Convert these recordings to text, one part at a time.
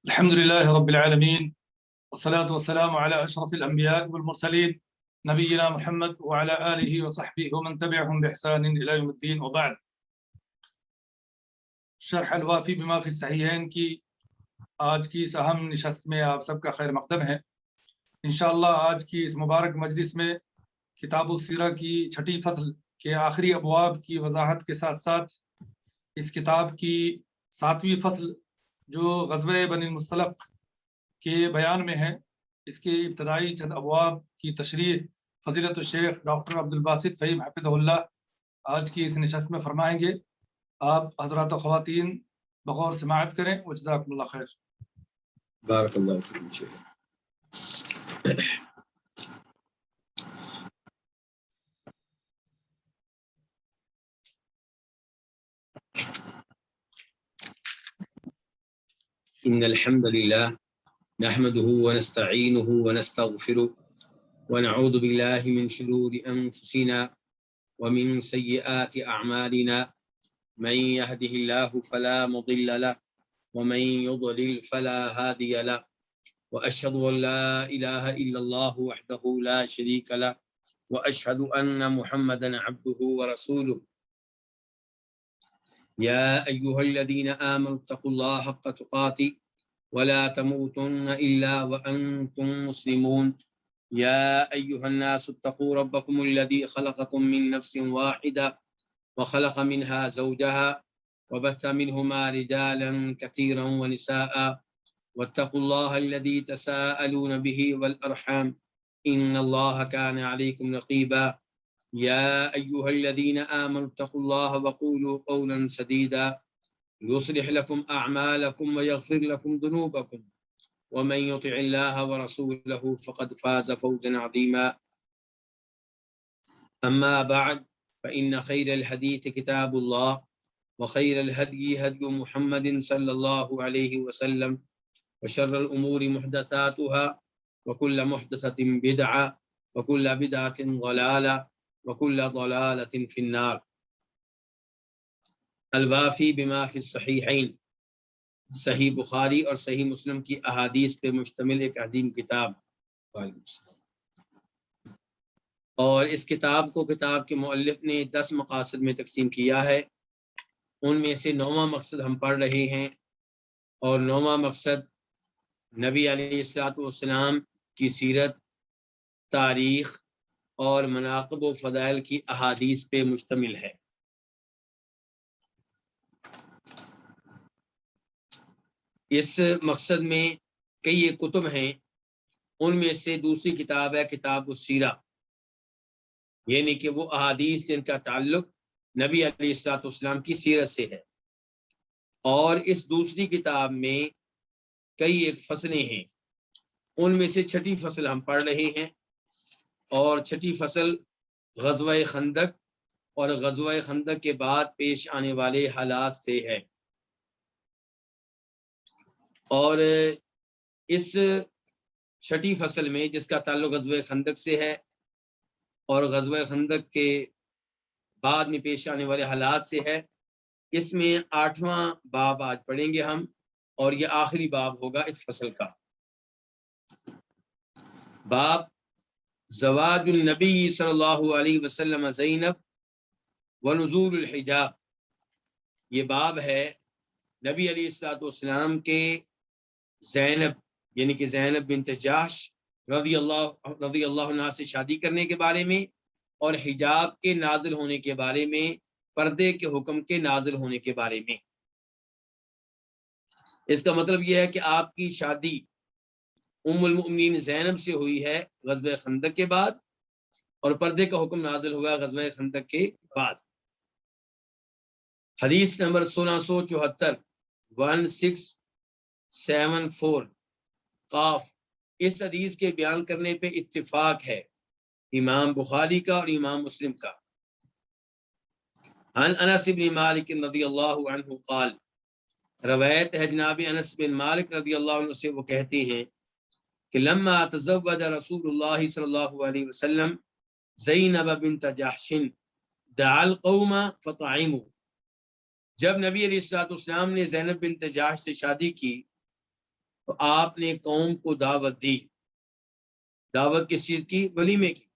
الحمد لله رب العالمين والصلاة والسلام على أشرف الأنبياء والمرسلين نبينا محمد وعلى آله وصحبه ومن تبعهم بإحسان إلى يوم الدين وبعد. شرح الوافی بما فی الصحیحین کی آج کی اس اہم نشست میں آپ سب کا خیر مقدم ہے. انشاءاللہ آج کی اس مبارک مجلس میں کتاب السیرہ کی چھٹی فصل کے آخری ابواب کی وضاحت کے ساتھ ساتھ اس کتاب کی 7ویں فصل جو غزوہ بنی المصطلق کے بیان میں ہے، اس کے ابتدائی چند ابواب کی تشریح فضیلت الشیخ ڈاکٹر عبدالباسط فہیم حفظہ اللہ آج کی اس نشست میں فرمائیں گے. آپ حضرات و خواتین بغور سماعت کریں. وجزاکم اللہ خیر. بارک اللہ فیکم. ان الحمد للہ نحمده ونستعینه ونستغفره ونعوذ باللہ من شرور انفسنا ومن سیئات اعمالنا من يهده الله فلا مضل له ومن يضلل فلا هادي له واشهد ان لا اله الا الله وحده لا شريك له واشهد ان محمدا عبده ورسوله. يا أيها الذين آمنوا اتقوا الله حق تقاته ولا تموتن إلا وأنتم مسلمون. يا أيها الناس اتقوا ربكم الذي خلقكم من نفس واحدة وخلق منها زوجها وبث منهما رجالا كثيرا ونساء واتقوا الله الذي تساءلون به والأرحام إن الله كان عليكم رقيبا. يا أيها الذين آمنوا اتقوا الله وقولوا قولا سديدا يصلح لكم أعمالكم ويغفر لكم ذنوبكم ومن يطع الله ورسوله فقد فاز فوزا عظيما. أما بعد فإن خير الحديث كتاب الله وخير الهدي هدي محمد صلى الله عليه وسلم وشر الأمور محدثاتها وكل محدثة بدعة وكل بدعة ضلالة وكل ضلالة في النار. الوافی بما فی الصحیحین، صحیح بخاری اور صحیح مسلم کی احادیث پہ مشتمل ایک عظیم کتاب. اور اس کتاب کو کتاب کے مؤلف نے 10 مقاصد میں تقسیم کیا ہے. ان میں سے 9واں مقصد ہم پڑھ رہے ہیں، اور 9واں مقصد نبی علیہ الصلوۃ والسلام کی سیرت، تاریخ اور مناقب و فضائل کی احادیث پہ مشتمل ہے. اس مقصد میں کئی ایک کتب ہیں، ان میں سے دوسری کتاب ہے کتاب السیرہ، یعنی کہ وہ احادیث جن کا تعلق نبی علیہ الصلوۃ والسلام کی سیرت سے ہے. اور اس دوسری کتاب میں کئی ایک فصلیں ہیں، ان میں سے چھٹی فصل ہم پڑھ رہے ہیں، اور چھٹی فصل غزوہ خندق اور غزوہ خندق کے بعد پیش آنے والے حالات سے ہے. اور اس چھٹی فصل میں جس کا تعلق غزوہ خندق سے ہے اور غزوہ خندق کے بعد میں پیش آنے والے حالات سے ہے، اس میں 8واں باب آج پڑھیں گے ہم، اور یہ آخری باب ہوگا اس فصل کا. باب زواج النبی صلی اللہ علیہ وسلم زینب ونزول الحجاب. یہ باب ہے نبی علیہ الصلوۃ والسلام کے زینب یعنی کہ زینب بنت جحش رضی اللہ عنہ سے شادی کرنے کے بارے میں، اور حجاب کے نازل ہونے کے بارے میں، پردے کے حکم کے نازل ہونے کے بارے میں. اس کا مطلب یہ ہے کہ آپ کی شادی ام المؤمنین زینب سے ہوئی ہے غزوہ خندق کے بعد، اور پردے کا حکم نازل ہوا غزوہ خندق کے بعد. حدیث نمبر 1674 1674 قاف. اس حدیث کے بیان کرنے پہ اتفاق ہے امام بخاری کا اور امام مسلم کا. عن انس بن مالک رضی اللہ عنہ قال، روایت ہے جناب انس بن مالک رضی اللہ عنہ سے، وہ کہتے ہیں کہ لما تزوج رسول اللہ صلی اللہ علیہ وسلم زینب بنت جحش دعا القوم فطعموا. جب نبی علیہ الصلوۃ والسلام نے زینب بنت جحش سے شادی کی تو آپ نے قوم کو دعوت دی. دعوت کس چیز کی؟ ولیمے کی.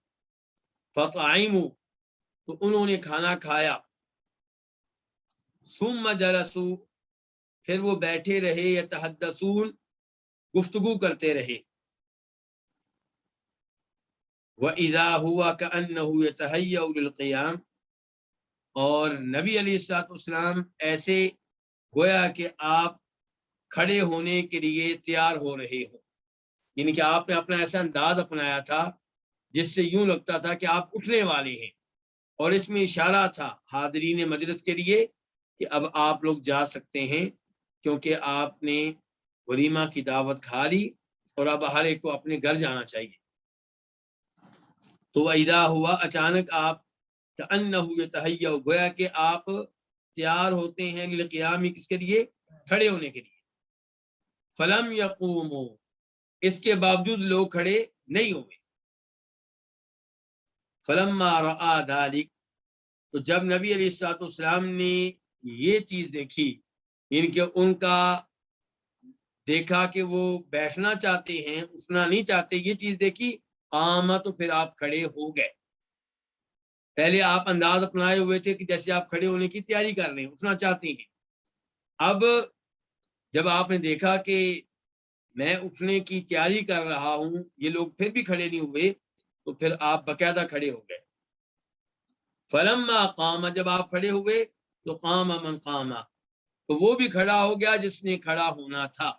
فطعموا، تو انہوں نے کھانا کھایا. ثم جلسوا، پھر وہ بیٹھے رہے. یتحدثون، گفتگو کرتے رہے. وَإِذَا هُوَ كَأَنَّهُ يَتَهَيَّأُ لِلْقِيَامِ، اور نبی علیہ الصلوۃ والسلام ایسے گویا کہ آپ کھڑے ہونے کے لیے تیار ہو رہے ہوں. یعنی کہ آپ نے اپنا ایسا انداز اپنایا تھا جس سے یوں لگتا تھا کہ آپ اٹھنے والے ہیں، اور اس میں اشارہ تھا حاضرین مجلس کے لیے کہ اب آپ لوگ جا سکتے ہیں، کیونکہ آپ نے ولیمہ کی دعوت کھا لی اور اب ہر ایک کو اپنے گھر جانا چاہیے. تو وَإِذَا ہوا، اچانک آپ كَأَنَّهُ يَتَهَيَّأُ، گویا کہ آپ تیار ہوتے ہیں للقیام، کس کے لیے؟ کھڑے ہونے کے لیے. فَلَمْ يَقُومُوا، اس کے باوجود لوگ کھڑے نہیں ہوئے. فَلَمَّا رَأَى ذَلِكَ، تو جب نبی علیہ الصلوۃ والسلام نے یہ چیز دیکھی، ان کے ان کا دیکھا کہ وہ بیٹھنا چاہتے ہیں، اٹھنا نہیں چاہتے، یہ چیز دیکھی، قام، تو پھر آپ کھڑے ہو گئے. پہلے آپ انداز اپنائے ہوئے تھے کہ جیسے آپ کھڑے ہونے کی تیاری کر رہے ہیں، اٹھنا چاہتے ہیں. اب جب آپ نے دیکھا کہ میں اٹھنے کی تیاری کر رہا ہوں، یہ لوگ پھر بھی کھڑے نہیں ہوئے، تو پھر آپ باقاعدہ کھڑے ہو گئے. فلما قام، جب آپ کھڑے ہوئے تو قام من قام، تو وہ بھی کھڑا ہو گیا جس نے کھڑا ہونا تھا.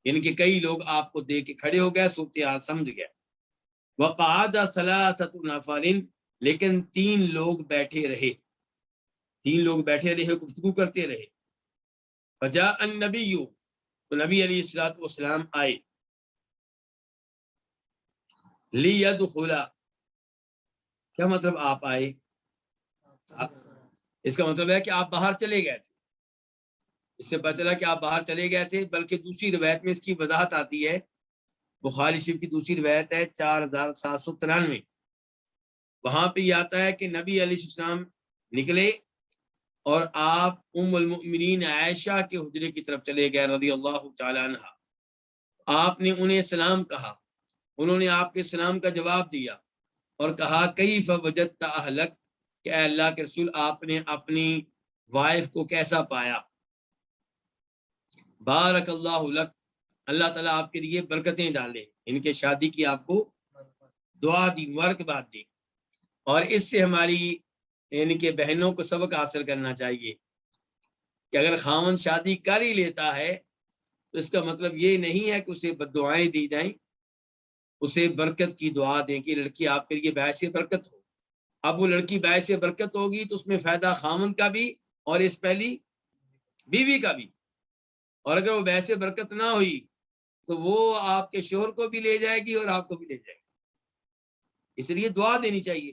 یعنی کہ کئی لوگ آپ کو دیکھ کے کھڑے ہو گئے، صورتحال سمجھ گئے. وقعد ثلاثۃ نفر، لیکن 3 لوگ بیٹھے رہے. 3 لوگ بیٹھے رہے، گفتگو کرتے رہے. فجاء النبی، تو نبی علیہ الصلوۃ والسلام آئے. لیدخل، کیا مطلب آپ آئے؟ اس کا مطلب ہے کہ آپ باہر چلے گئے تھے. اس سے پتہ چلا کہ آپ باہر چلے گئے تھے. بلکہ دوسری روایت میں اس کی وضاحت آتی ہے، بخاری شریف کی دوسری روایت ہے 4793، وہاں پہ یہ آتا ہے کہ نبی علیہ السلام نکلے اور آپ ام المؤمنین عائشہ کے حجرے کی طرف چلے گئے رضی اللہ تعالی عنہ. آپ نے انہیں سلام کہا، انہوں نے آپ کے سلام کا جواب دیا اور کہا کیف وجدت اہلک، کہ اے اللہ کے رسول آپ نے اپنی وائف کو کیسا پایا. بارک اللہ لک، اللہ تعالیٰ آپ کے لیے برکتیں ڈالے، ان کے شادی کی آپ کو دعا دی، مبارکباد دی. اور اس سے ہماری یعنی کہ بہنوں کو سبق حاصل کرنا چاہیے کہ اگر خاوند شادی کر ہی لیتا ہے تو اس کا مطلب یہ نہیں ہے کہ اسے بد دعائیں دی جائیں، اسے برکت کی دعا دیں کہ لڑکی آپ کے لیے باعث برکت ہو. اب وہ لڑکی باعث برکت ہوگی تو اس میں فائدہ خاوند کا بھی اور اس پہلی بیوی کا بھی. اور اگر وہ باعث برکت نہ ہوئی تو وہ آپ کے شوہر کو بھی لے جائے گی اور آپ کو بھی لے جائے گی. اس لیے دعا دینی چاہیے.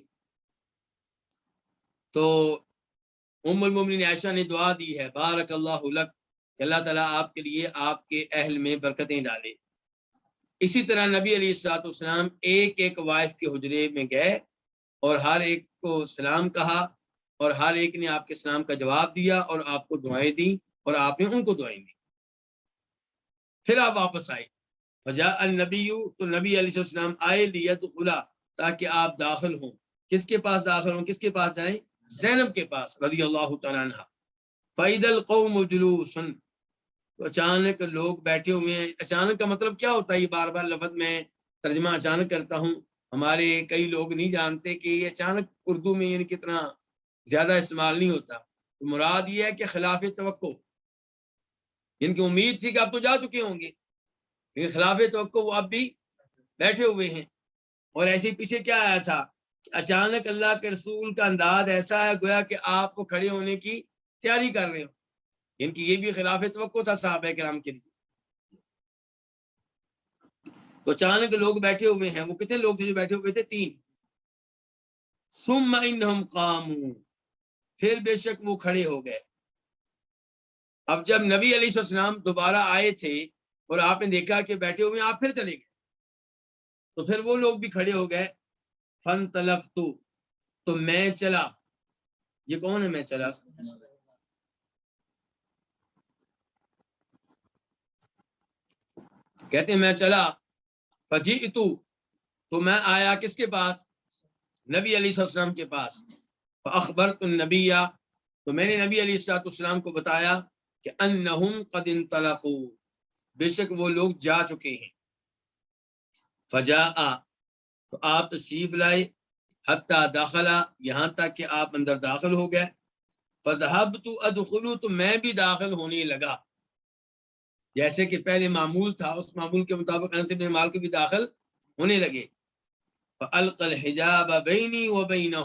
تو ام المومنین عائشہ نے دعا دی ہے، بارک اللہ لک، کہ اللہ تعالیٰ آپ کے لیے آپ کے اہل میں برکتیں ڈالے. اسی طرح نبی علیہ الصلوۃ والسلام ایک ایک وائف کے حجرے میں گئے اور ہر ایک کو سلام کہا اور ہر ایک نے آپ کے سلام کا جواب دیا اور آپ کو دعائیں دیں اور آپ نے ان کو دعائیں دی. پھر آپ واپس آئے. فجاء النبی، تو نبی علیہ السلام آئے، لیدخل، تاکہ آپ داخل ہوں. کس کے پاس داخل ہوں؟ کس کے پاس جائیں؟ زینب کے پاس رضی اللہ تعالیٰ عنہ. فَإِذَا الْقَوْمُ جُلُوسٌ، تو اچانک لوگ بیٹھے ہوئے ہیں. اچانک کا مطلب کیا ہوتا ہے؟ یہ بار بار لفظ میں ترجمہ اچانک کرتا ہوں، ہمارے کئی لوگ نہیں جانتے کہ یہ اچانک اردو میں یعنی کتنا زیادہ استعمال نہیں ہوتا. تو مراد یہ ہے کہ خلاف توقع، جن کی امید تھی کہ اب تو جا چکے ہوں گے، لیکن خلاف توقع وہ اب بھی بیٹھے ہوئے ہیں. اور ایسے پیچھے کیا آیا تھا کہ اچانک اللہ کے رسول کا انداز ایسا ہے گویا کہ آپ کو کھڑے ہونے کی تیاری کر رہے ہو. ان کی یہ بھی خلاف توقع تھا صحابہ کرام کے لیے. تو اچانک لوگ بیٹھے ہوئے ہیں. وہ کتنے لوگ تھے جو بیٹھے ہوئے تھے؟ 3. ثم انہم قاموا، پھر بے شک وہ کھڑے ہو گئے. اب جب نبی علیہ السلام دوبارہ آئے تھے اور آپ نے دیکھا کہ بیٹھے ہوئے ہیں، آپ پھر چلے گئے، تو پھر وہ لوگ بھی کھڑے ہو گئے. فانطلقت، تو میں چلا. یہ کون ہے میں چلا؟ کہتے ہیں میں چلا، فجئت، تو میں آیا کس کے پاس؟ نبی علیہ السلام کے پاس. فاخبرت النبی، تو میں نے نبی علیہ السلام کو بتایا کہ انہم قد انطلقوا، بے شک وہ لوگ جا چکے ہیں. فجاء، تو آپ تشریف لائے، حتی داخلہ، یہاں تک کہ آپ اندر داخل ہو گئے. فذهبت ادخل، تو میں بھی داخل ہونے لگا، جیسے کہ پہلے معمول تھا اس معمول کے مطابق انس بن مالک بھی داخل ہونے لگے. فالقى الحجاب بینی وبینہ،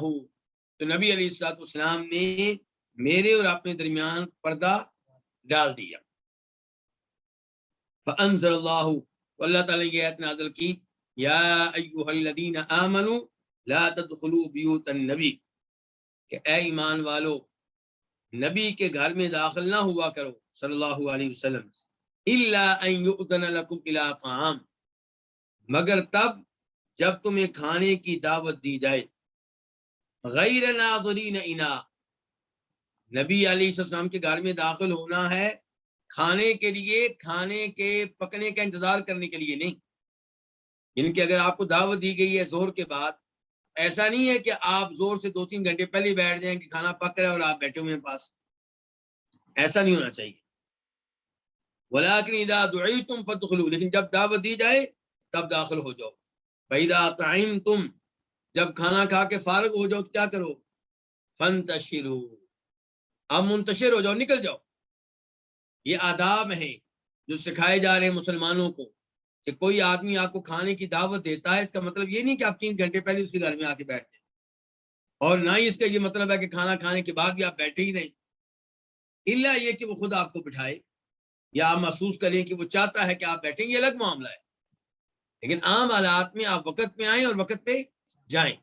تو نبی علیہ السلام نے میرے اور اپنے درمیان پردہ ڈال دیا. فانزل اللہ، اللہ تعالیٰ یہ آیت نازل کی، یا ایھا الذین آمنوا لا تدخلوا بیوت النبی، کہ اے ایمان والو نبی کے گھر میں داخل نہ ہوا کرو صلی اللہ علیہ وسلم، الا ان یؤذن لکم الی طعام، مگر تب جب تمہیں کھانے کی دعوت دی جائے. غیر ناظرین اناء، نبی علیہ السلام کے گھر میں داخل ہونا ہے کھانے کے لیے، کھانے کے پکنے کا انتظار کرنے کے لیے نہیں. یعنی کہ اگر آپ کو دعوت دی گئی ہے ظہر کے بعد، ایسا نہیں ہے کہ آپ زور سے 2-3 گھنٹے پہلے بیٹھ جائیں کہ کھانا پک رہا ہے اور آپ بیٹھے ہوئے ہیں پاس، ایسا نہیں ہونا چاہیے. ولیکن اذا دعیتم فادخلوا، لیکن جب دعوت دی جائے تب داخل ہو جاؤ. فاذا طعمتم، جب کھانا کھا کے فارغ ہو جاؤ تو کیا کرو؟ فانتشروا، اب منتشر ہو جاؤ، نکل جاؤ. یہ آداب ہیں جو سکھائے جا رہے ہیں مسلمانوں کو، کہ کوئی آدمی آپ کو کھانے کی دعوت دیتا ہے، اس کا مطلب یہ نہیں کہ آپ 3 گھنٹے پہلے اس کے گھر میں آ کے بیٹھتے ہیں، اور نہ ہی اس کا یہ مطلب ہے کہ کھانا کھانے کے بعد بھی آپ بیٹھے ہی نہیں، الا یہ کہ وہ خود آپ کو بٹھائے یا آپ محسوس کریں کہ وہ چاہتا ہے کہ آپ بیٹھیں، یہ الگ معاملہ ہے. لیکن عام حالات میں آپ وقت پہ آئیں اور وقت پہ جائیں،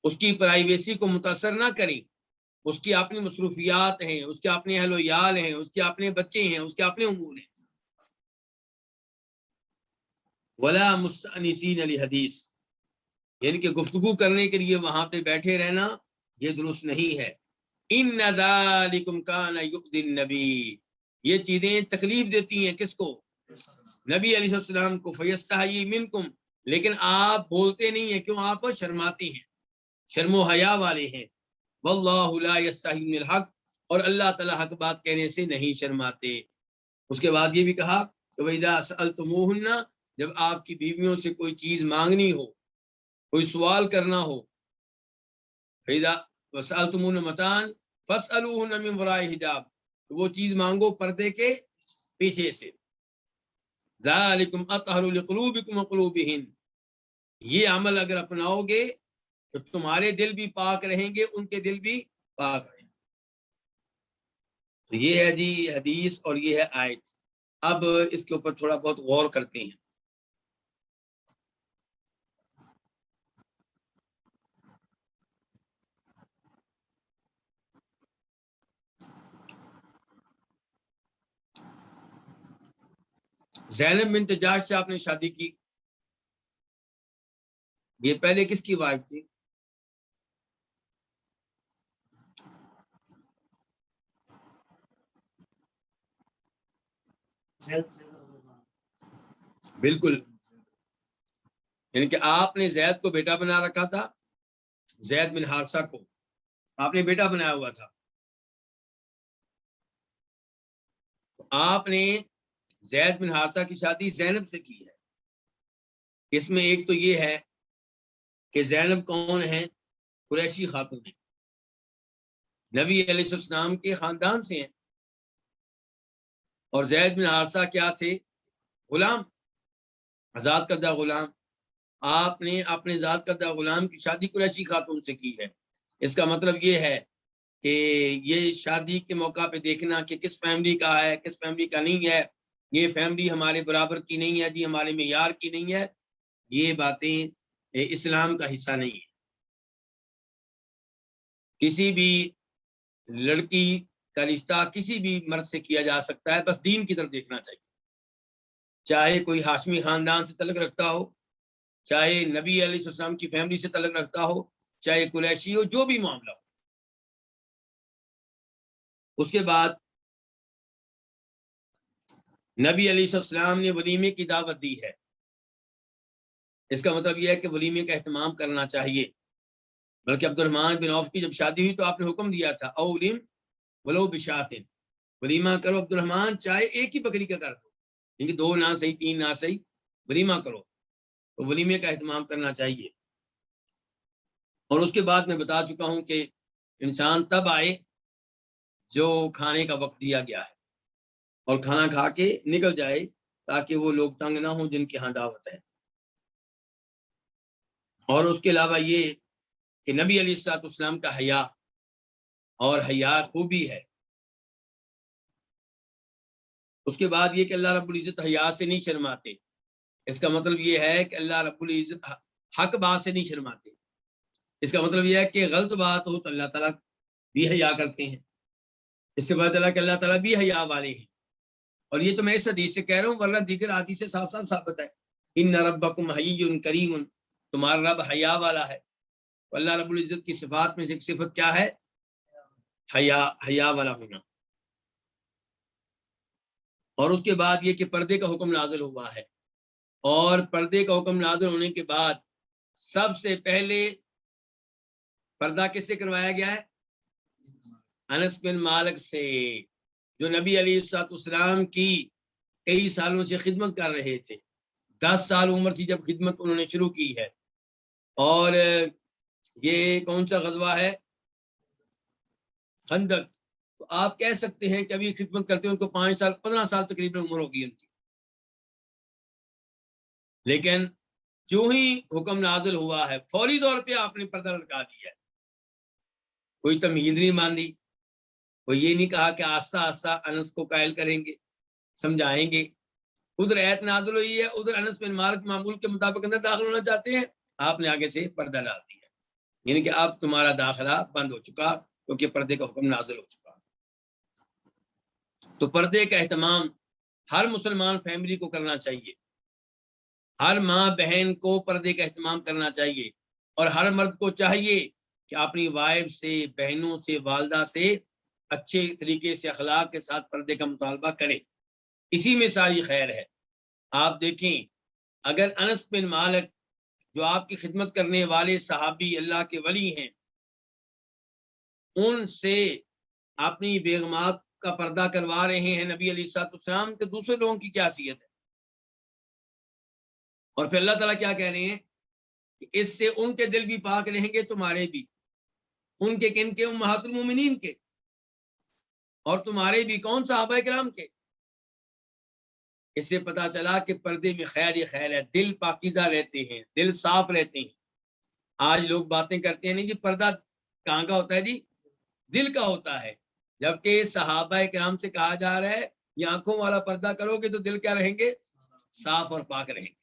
اس کی پرائیویسی کو متاثر نہ کریں. اس کی اپنی مصروفیات ہیں، اس کے اپنے اہل و عیال ہیں، اس کے اپنے بچے ہیں، اس کے اپنے امور ہیں. ولا مستأنسین لحدیث، یعنی کہ گفتگو کرنے کے لیے وہاں پہ بیٹھے رہنا یہ درست نہیں ہے. ان ذالکم کان یؤذی النبی، یہ چیزیں تکلیف دیتی ہیں کس کو؟ نبی علیہ السلام کو. فیستحیی منکم، لیکن آپ بولتے نہیں ہیں، کیوں؟ آپ شرماتے ہیں، شرم و حیا والے ہیں. واللہ لا یستحی من الحق، اور اللہ تعالیٰ حق بات کہنے سے نہیں شرماتے. اس کے بعد یہ بھی کہا کہ وَإِذَا سَأَلْتُمُوهُنَّ، جب آپ کی بیویوں سے کوئی چیز مانگنی ہو، کوئی سوال کرنا ہو، فَإِذَا وَسَأَلْتُمُوهُنَّ مَتَاعًا فَاسْأَلُوهُنَّ مِنْ وَرَاءِ حِجَابٍ، تو وہ چیز مانگو پردے کے پیچھے سے. ذَلِكُمْ أَطْهَرُ لِقُلُوبِكُمْ وَقُلُوبِهِنَّ، یہ عمل اگر اپناؤ گے تو تمہارے دل بھی پاک رہیں گے، ان کے دل بھی پاک رہیں گے. تو یہ ہے جی حدیث اور یہ ہے آیت. اب اس کے اوپر تھوڑا بہت غور کرتے ہیں. زینب بنت جاش سے آپ نے شادی کی، یہ پہلے کس کی وائف تھی؟ بالکل، یعنی کہ آپ نے زید کو بیٹا بنا رکھا تھا، زید بن حارثہ کو آپ نے بیٹا بنایا ہوا تھا. آپ نے زید بن حارثہ کی شادی زینب سے کی ہے. اس میں ایک تو یہ ہے کہ زینب کون ہے؟ قریشی خاتون ہے، نبی علیہ السلام کے خاندان سے ہیں. اور زید بن حارثہ کیا تھے؟ غلام، آزاد کردہ غلام. آپ نے اپنے آزاد کردہ غلام کی شادی قریشی خاتون سے کی ہے. اس کا مطلب یہ ہے کہ یہ شادی کے موقع پہ دیکھنا کہ کس فیملی کا ہے، کس فیملی کا نہیں ہے، یہ فیملی ہمارے برابر کی نہیں ہے جی، ہمارے معیار کی نہیں ہے، یہ باتیں اسلام کا حصہ نہیں ہے. کسی بھی لڑکی کا رشتہ کسی بھی مرد سے کیا جا سکتا ہے، بس دین کی طرف دیکھنا چاہیے. چاہے کوئی ہاشمی خاندان سے تعلق رکھتا ہو، چاہے نبی علیہ السلام کی فیملی سے تعلق رکھتا ہو، چاہے قریشی ہو، جو بھی معاملہ ہو. اس کے بعد نبی علیہ السلام نے ولیمے کی دعوت دی ہے، اس کا مطلب یہ ہے کہ ولیمے کا اہتمام کرنا چاہیے۔ بلکہ عبد الرحمن بن عوف کی جب شادی ہوئی تو آپ نے حکم دیا تھا اولم ولو بشاتن، ولیمہ کرو عبد الرحمن چاہے ایک ہی بکری کا کر دو، کیونکہ 2 نہ صحیح 3 نہ صحیح ولیمہ کرو، تو ولیمے کا اہتمام کرنا چاہیے۔ اور اس کے بعد میں بتا چکا ہوں کہ انسان تب آئے جو کھانے کا وقت دیا گیا ہے، اور کھانا کھا کے نکل جائے تاکہ وہ لوگ تنگ نہ ہوں جن کے ہاں دعوت ہے۔ اور اس کے علاوہ یہ کہ نبی علیہ الصلوۃ والسلام کا حیا، اور حیا خوبی ہے۔ اس کے بعد یہ کہ اللہ رب العزت حیا سے نہیں شرماتے، اس کا مطلب یہ ہے کہ اللہ رب العزت حق بات سے نہیں شرماتے، اس کا مطلب یہ ہے کہ غلط بات ہو تو اللہ تعالیٰ بھی حیا کرتے ہیں۔ اس سے پتہ چلا کہ اللہ تعالیٰ بھی حیا والے ہیں، اور یہ تو میں اس حدیث سے کہہ رہا ہوں، ورنہ دیگر حدیث سے صاف صاف ثابت ہے ان ربکم حی کریم، تمہارا رب حیا والا ہے۔ اللہ رب العزت کی صفات میں سے ایک صفت کیا ہے؟ حیا والا ہونا۔ اور اس کے بعد یہ کہ پردے کا حکم نازل ہوا ہے، اور پردے کا حکم نازل ہونے کے بعد سب سے پہلے پردہ کس سے کروایا گیا ہے؟ انس بن مالک سے، جو نبی علیہ السلام کی کئی سالوں سے خدمت کر رہے تھے۔ 10 سال عمر تھی جب خدمت انہوں نے شروع کی ہے، اور یہ کون سا غزوہ ہے؟ خندق۔ تو آپ کہہ سکتے ہیں کہ ابھی خدمت کرتے ہیں ان کو 5 سال 15 سال تقریباً عمر ہوگی ان کی، لیکن جو ہی حکم نازل ہوا ہے فوری طور پہ آپ نے پردہ لٹکا دیا ہے، کوئی تمہید نہیں مانی، کوئی یہ نہیں کہا کہ آہستہ آہستہ انس کو قائل کریں گے، سمجھائیں گے۔ ادھر ایت نازل ہوئی ہے، ادھر انس بن مالک معمول کے مطابق اندر داخل ہونا چاہتے ہیں، آپ نے آگے سے پردہ ڈال دیا، یعنی کہ اب تمہارا داخلہ بند ہو چکا کیونکہ پردے کا حکم نازل ہو چکا۔ تو پردے کا اہتمام ہر مسلمان فیملی کو کرنا چاہیے، ہر ماں بہن کو پردے کا اہتمام کرنا چاہیے، اور ہر مرد کو چاہیے کہ اپنی وائف سے، بہنوں سے، والدہ سے اچھے طریقے سے اخلاق کے ساتھ پردے کا مطالبہ کرے، اسی میں ساری خیر ہے۔ آپ دیکھیں اگر انس بن مالک جو آپ کی خدمت کرنے والے صحابی اللہ کے ولی ہیں، ان سے اپنی بیگمات کا پردہ کروا رہے ہیں نبی علیہ السلام، کے دوسرے لوگوں کی کیا حیثیت ہے؟ اور پھر اللہ تعالیٰ کیا کہہ رہے ہیں کہ اس سے ان کے دل بھی پاک رہیں گے، تمہارے بھی، ان کے کن کے؟ امہات المومنین کے، اور تمہارے بھی کون؟ صحابہ کرام کے۔ اس سے پتا چلا کہ پردے میں خیر ہی خیر ہے، دل پاکیزہ رہتے ہیں، دل صاف رہتے ہیں۔ آج لوگ باتیں کرتے ہیں نہیں جی پردہ کہاں کا ہوتا ہے؟ جی دل کا ہوتا ہے، جبکہ صحابہ کرام سے کہا جا رہا ہے یہ آنکھوں والا پردہ کرو گے تو دل کیا رہیں گے؟ صاف اور پاک رہیں گے۔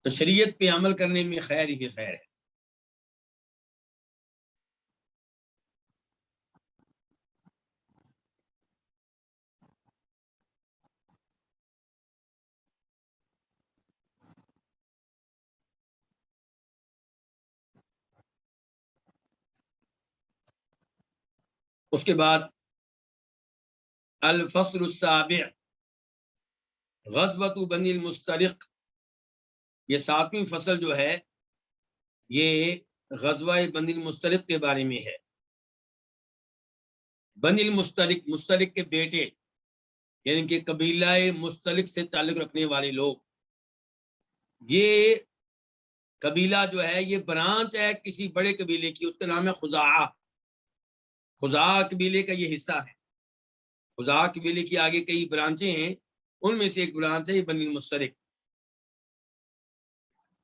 تو شریعت پہ عمل کرنے میں خیر ہی خیر ہے۔ اس کے بعد الفصل السابع غزوۃ بنی المستلق، یہ 7ویں فصل جو ہے یہ غزوہ بنی المستلق کے بارے میں ہے۔ بنی المستلق، مستلق کے بیٹے، یعنی کہ قبیلہ مستلق سے تعلق رکھنے والے لوگ، یہ قبیلہ جو ہے یہ برانچ ہے کسی بڑے قبیلے کی، اس کا نام ہے خزاعہ۔ خزاعہ قبیلے کا یہ حصہ ہے۔ خزاعہ قبیلے کی آگے کئی برانچیں ہیں، ان میں سے ایک برانچ ہے یہ بنی المستلق۔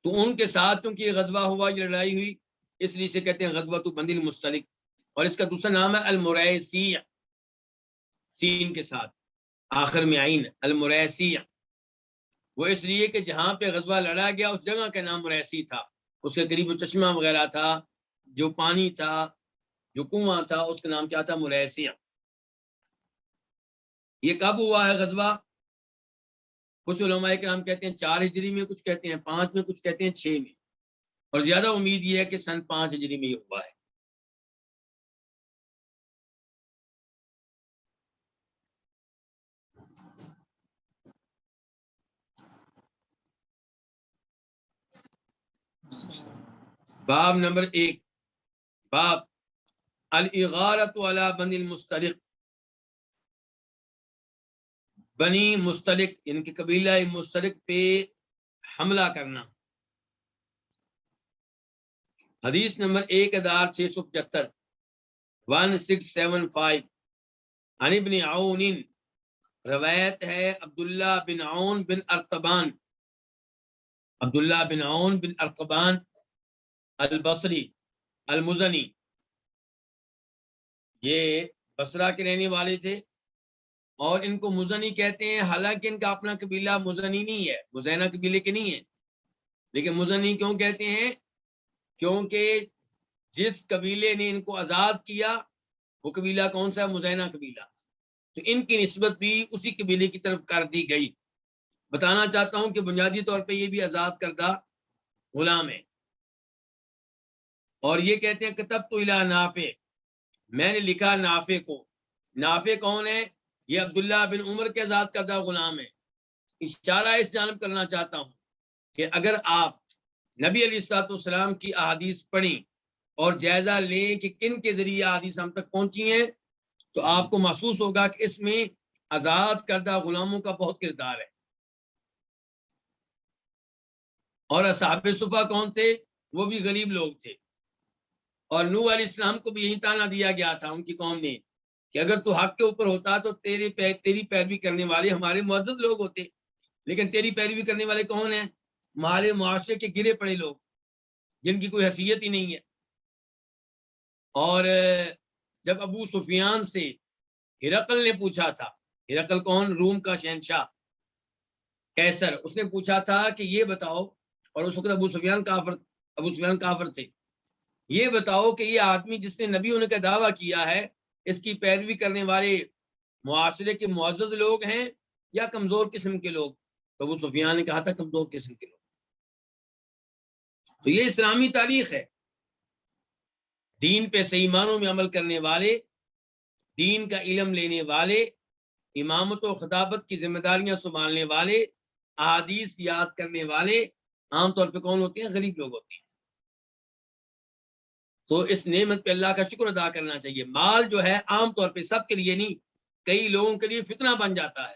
تو ان کے ساتھ کیونکہ یہ غزوہ ہوا، یہ لڑائی ہوئی، اس لیے سے کہتے ہیں غزوۃ بنی المستلق۔ اور اس کا دوسرا نام ہے المریسیہ، سین کے ساتھ آخر میں عین، المریسیہ۔ وہ اس لیے کہ جہاں پہ غزوہ لڑا گیا اس جگہ کا نام مریسی تھا، اس کے قریب چشمہ وغیرہ تھا، جو پانی تھا، جو کنواں تھا، اس کا نام کیا تھا؟ مریسیہ۔ یہ کب ہوا ہے غزوہ؟ کچھ علماء کرام کہتے ہیں 4 ہجری میں، کچھ کہتے ہیں 5 میں، کچھ کہتے ہیں 6 میں، اور زیادہ امید یہ ہے کہ سن 5 ہجری میں یہ ہوا ہے۔ باب نمبر 1، باب الاغارۃ علی بنی المستلق، بنی مستلق یعنی کہ قبیلہ مستلق پہ حملہ کرنا۔ حدیث نمبر 1675، 1675 عن ابن عون، روایت ہے عبداللہ بن عون بن ارطبان، عبداللہ بن عون بن ارطبان البصری المزنی، یہ بصرہ کے رہنے والے تھے اور ان کو مزنی کہتے ہیں، حالانکہ ان کا اپنا قبیلہ مزنی نہیں ہے، مزینہ قبیلے کے نہیں ہے، لیکن مزنی کیوں کہتے ہیں؟ کیونکہ جس قبیلے نے ان کو آزاد کیا وہ قبیلہ کون سا ہے؟ مزینہ قبیلہ، تو ان کی نسبت بھی اسی قبیلے کی طرف کر دی گئی۔ بتانا چاہتا ہوں کہ بنیادی طور پہ یہ بھی آزاد کردہ غلام ہے، اور یہ کہتے ہیں کتبت الی نافع، میں نے لکھا نافع کو۔ نافع کون ہے؟ یہ عبداللہ بن عمر کے آزاد کردہ غلام ہے۔ اشارہ اس جانب کرنا چاہتا ہوں کہ اگر آپ نبی علیہ الصلوۃ والسلام کی احادیث پڑھیں اور جائزہ لیں کہ کن کے ذریعے احادیث ہم تک پہنچی ہیں، تو آپ کو محسوس ہوگا کہ اس میں آزاد کردہ غلاموں کا بہت کردار ہے۔ اور اصحاب صفہ کون تھے؟ وہ بھی غریب لوگ تھے، اور نوح علیہ السلام کو بھی یہی طعنہ دیا گیا تھا ان کی قوم نے کہ اگر تو حق کے اوپر ہوتا تو تیری پیروی کرنے والے ہمارے معزز لوگ ہوتے، لیکن تیری پیروی کرنے والے کون ہیں؟ ہمارے معاشرے کے گرے پڑے لوگ جن کی کوئی حیثیت ہی نہیں ہے۔ اور جب ابو سفیان سے ہرقل نے پوچھا تھا، ہرقل کون؟ روم کا شہنشاہ قیصر، اس نے پوچھا تھا کہ یہ بتاؤ، اور اس وقت ابو سفیان کافر تھے، یہ بتاؤ کہ یہ آدمی جس نے نبی ہونے کا دعویٰ کیا ہے، اس کی پیروی کرنے والے معاشرے کے معزز لوگ ہیں یا کمزور قسم کے لوگ؟ تو ابو سفیان نے کہا تھا کمزور قسم کے لوگ۔ تو یہ اسلامی تاریخ ہے، دین پہ صحیح معنوں میں عمل کرنے والے، دین کا علم لینے والے، امامت و خطابت کی ذمہ داریاں سنبھالنے والے، احادیث یاد کرنے والے عام طور پہ کون ہوتے ہیں؟ غریب لوگ ہوتے ہیں۔ تو اس نعمت پہ اللہ کا شکر ادا کرنا چاہیے۔ مال جو ہے عام طور پہ سب کے لیے نہیں، کئی لوگوں کے لیے فتنہ بن جاتا ہے،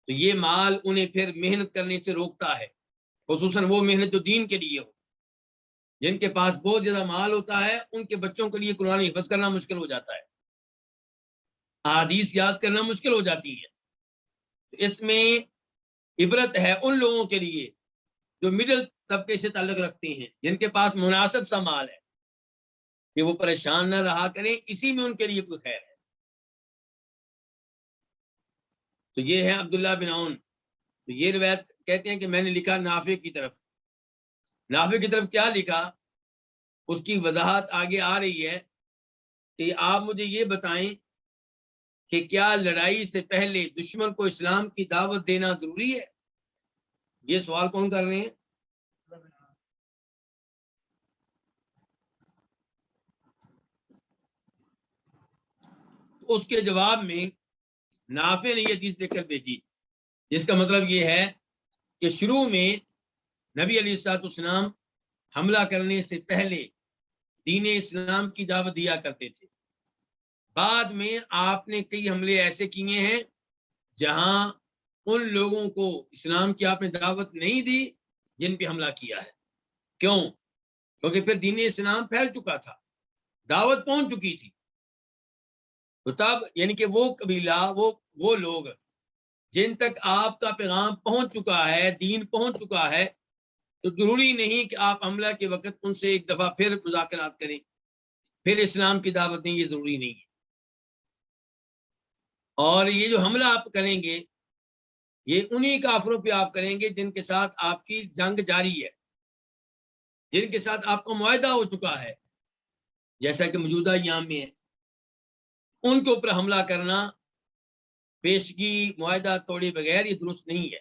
تو یہ مال انہیں پھر محنت کرنے سے روکتا ہے، خصوصاً وہ محنت جو دین کے لیے ہو۔ جن کے پاس بہت زیادہ مال ہوتا ہے ان کے بچوں کے لیے قرآن حفظ کرنا مشکل ہو جاتا ہے، احادیث یاد کرنا مشکل ہو جاتی ہے۔ اس میں عبرت ہے ان لوگوں کے لیے جو مڈل طبقے سے تعلق رکھتے ہیں، جن کے پاس مناسب سا مال ہے، کہ وہ پریشان نہ رہا کریں، اسی میں ان کے لیے کوئی خیر ہے۔ تو یہ ہے عبداللہ بن عون۔ تو یہ روایت کہتے ہیں کہ میں نے لکھا نافع کی طرف۔ نافع کی طرف کیا لکھا؟ اس کی وضاحت آگے آ رہی ہے کہ آپ مجھے یہ بتائیں کہ کیا لڑائی سے پہلے دشمن کو اسلام کی دعوت دینا ضروری ہے؟ یہ سوال کون کر رہے ہیں؟ اس کے جواب میں نافع نے یہ حدیث لکھ کر بھیجی، جس کا مطلب یہ ہے کہ شروع میں نبی علیہ الصلوۃ والسلام حملہ کرنے سے پہلے دین اسلام کی دعوت دیا کرتے تھے، بعد میں آپ نے کئی حملے ایسے کیے ہیں جہاں ان لوگوں کو اسلام کی آپ نے دعوت نہیں دی جن پہ حملہ کیا ہے۔ کیوں؟ کیونکہ پھر دین اسلام پھیل چکا تھا، دعوت پہنچ چکی تھی، تو تب یعنی کہ وہ قبیلہ، وہ لوگ جن تک آپ کا پیغام پہنچ چکا ہے، دین پہنچ چکا ہے، تو ضروری نہیں کہ آپ حملہ کے وقت ان سے ایک دفعہ پھر مذاکرات کریں، پھر اسلام کی دعوت دیں، یہ ضروری نہیں ہے۔ اور یہ جو حملہ آپ کریں گے یہ انہی کافروں پہ آپ کریں گے جن کے ساتھ آپ کی جنگ جاری ہے، جن کے ساتھ آپ کا معاہدہ ہو چکا ہے، جیسا کہ موجودہ ایام میں ہے۔ ان کے اوپر حملہ کرنا پیشگی معاہدہ توڑے بغیر یہ درست نہیں ہے۔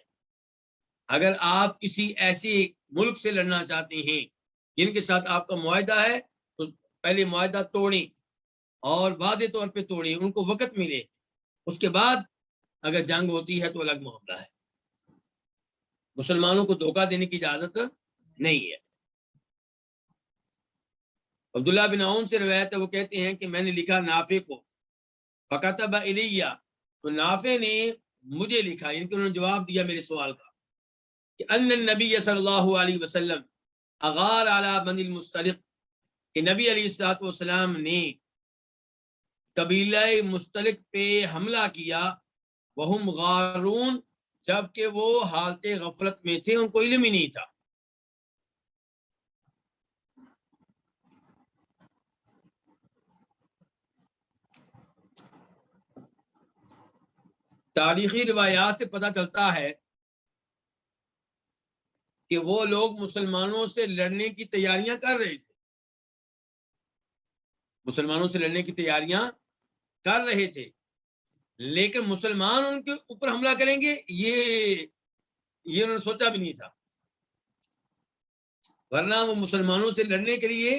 اگر آپ کسی ایسے ملک سے لڑنا چاہتے ہیں جن کے ساتھ آپ کا معاہدہ ہے تو پہلے معاہدہ توڑیں اور واضح طور پہ توڑیں، ان کو وقت ملے، اس کے بعد اگر جنگ ہوتی ہے تو الگ معاملہ ہے۔ مسلمانوں کو دھوکہ دینے کی اجازت نہیں ہے۔ عبداللہ بن عون سے روایت ہے، وہ کہتے ہیں کہ میں نے لکھا نافع کو، فکتب الیہ، تو نافع نے مجھے لکھا، یعنی کہ انہوں نے جواب دیا میرے سوال کا، کہ ان النبی صلی اللہ علیہ وسلم اغار علی بنی المستلق، کہ نبی علیہ الصلوۃ والسلام نے قبیلہ مستلق پہ حملہ کیا، وہم غارون، جبکہ وہ حالت غفلت میں تھے، ان کو علم ہی نہیں تھا۔ تاریخی روایات سے پتہ چلتا ہے کہ وہ لوگ مسلمانوں سے لڑنے کی تیاریاں کر رہے تھے، مسلمانوں سے لڑنے کی تیاریاں کر رہے تھے، لیکن مسلمان ان کے اوپر حملہ کریں گے یہ انہوں نے سوچا بھی نہیں تھا، ورنہ وہ مسلمانوں سے لڑنے کے لیے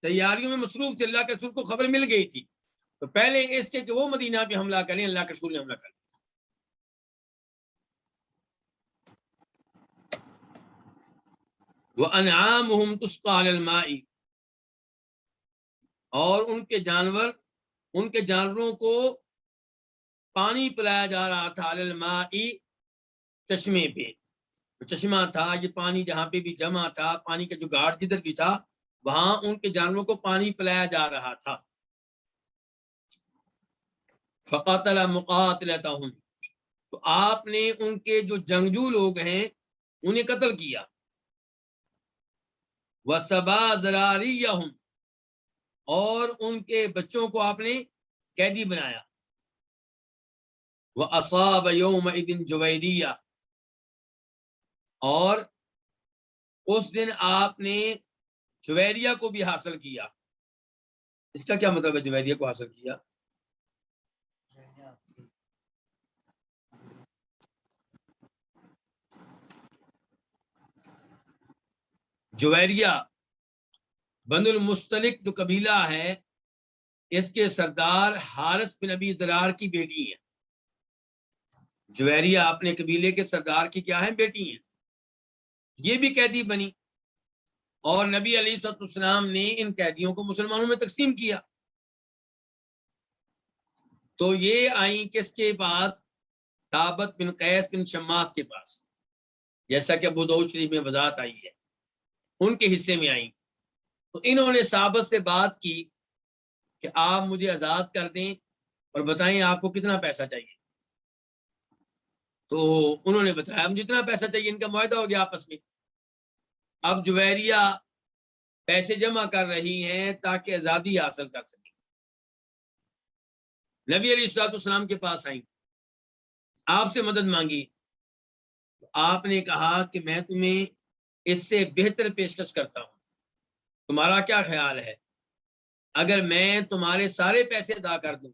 تیاریوں میں مصروف تھے، اللہ کے رسول کو خبر مل گئی تھی، تو پہلے اس کے کہ وہ مدینہ پہ حملہ کریں، اللہ کے رسول نے حملہ کر دیا۔ وَأَنْعَامُهُمْ تُسْقَىٰ عَلَى الْمَاءِ، اور ان کے جانوروں کو پانی پلایا جا رہا تھا، علی الماء، چشمے پہ، چشمہ تھا یہ پانی جہاں پہ بھی جمع تھا، پانی کا جو گھاٹ جدھر بھی تھا وہاں ان کے جانوروں کو پانی پلایا جا رہا تھا۔ فقاتل مقاتلتهم، تو آپ نے ان کے جو جنگجو لوگ ہیں انہیں قتل کیا، وسبا ذراریہم، اور ان کے بچوں کو آپ نے قیدی بنایا، وَأَصَابَ يَوْمَئِذٍ جُوَيْرِيَّةً، اور اس دن آپ نے جویریہ کو بھی حاصل کیا۔ اس کا کیا مطلب ہے جویریہ کو حاصل کیا؟ جویریہ بن المستلق جو قبیلہ ہے، اس کے سردار حارث بن ابی ضرار کی بیٹی ہے۔ جویریہ اپنے قبیلے کے سردار کی کیا ہیں؟ بیٹی ہیں۔ یہ بھی قیدی بنی، اور نبی علیہ السلام نے ان قیدیوں کو مسلمانوں میں تقسیم کیا، تو یہ آئیں کس کے پاس؟ ثابت بن قیس بن شماس کے پاس، جیسا کہ ابو داؤد شریف میں وضاحت آئی ہے، ان کے حصے میں آئیں۔ تو انہوں نے ثابت سے بات کی کہ آپ مجھے آزاد کر دیں اور بتائیں آپ کو کتنا پیسہ چاہیے، تو انہوں نے بتایا مجھے جتنا پیسہ چاہیے، ان کا معاہدہ ہو گیا آپس میں۔ اب جویریہ پیسے جمع کر رہی ہیں تاکہ آزادی حاصل کر سکیں، نبی علیہ السلام کے پاس آئیں، آپ سے مدد مانگی، آپ نے کہا کہ میں تمہیں اس سے بہتر پیشکش کرتا ہوں، تمہارا کیا خیال ہے اگر میں تمہارے سارے پیسے ادا کر دوں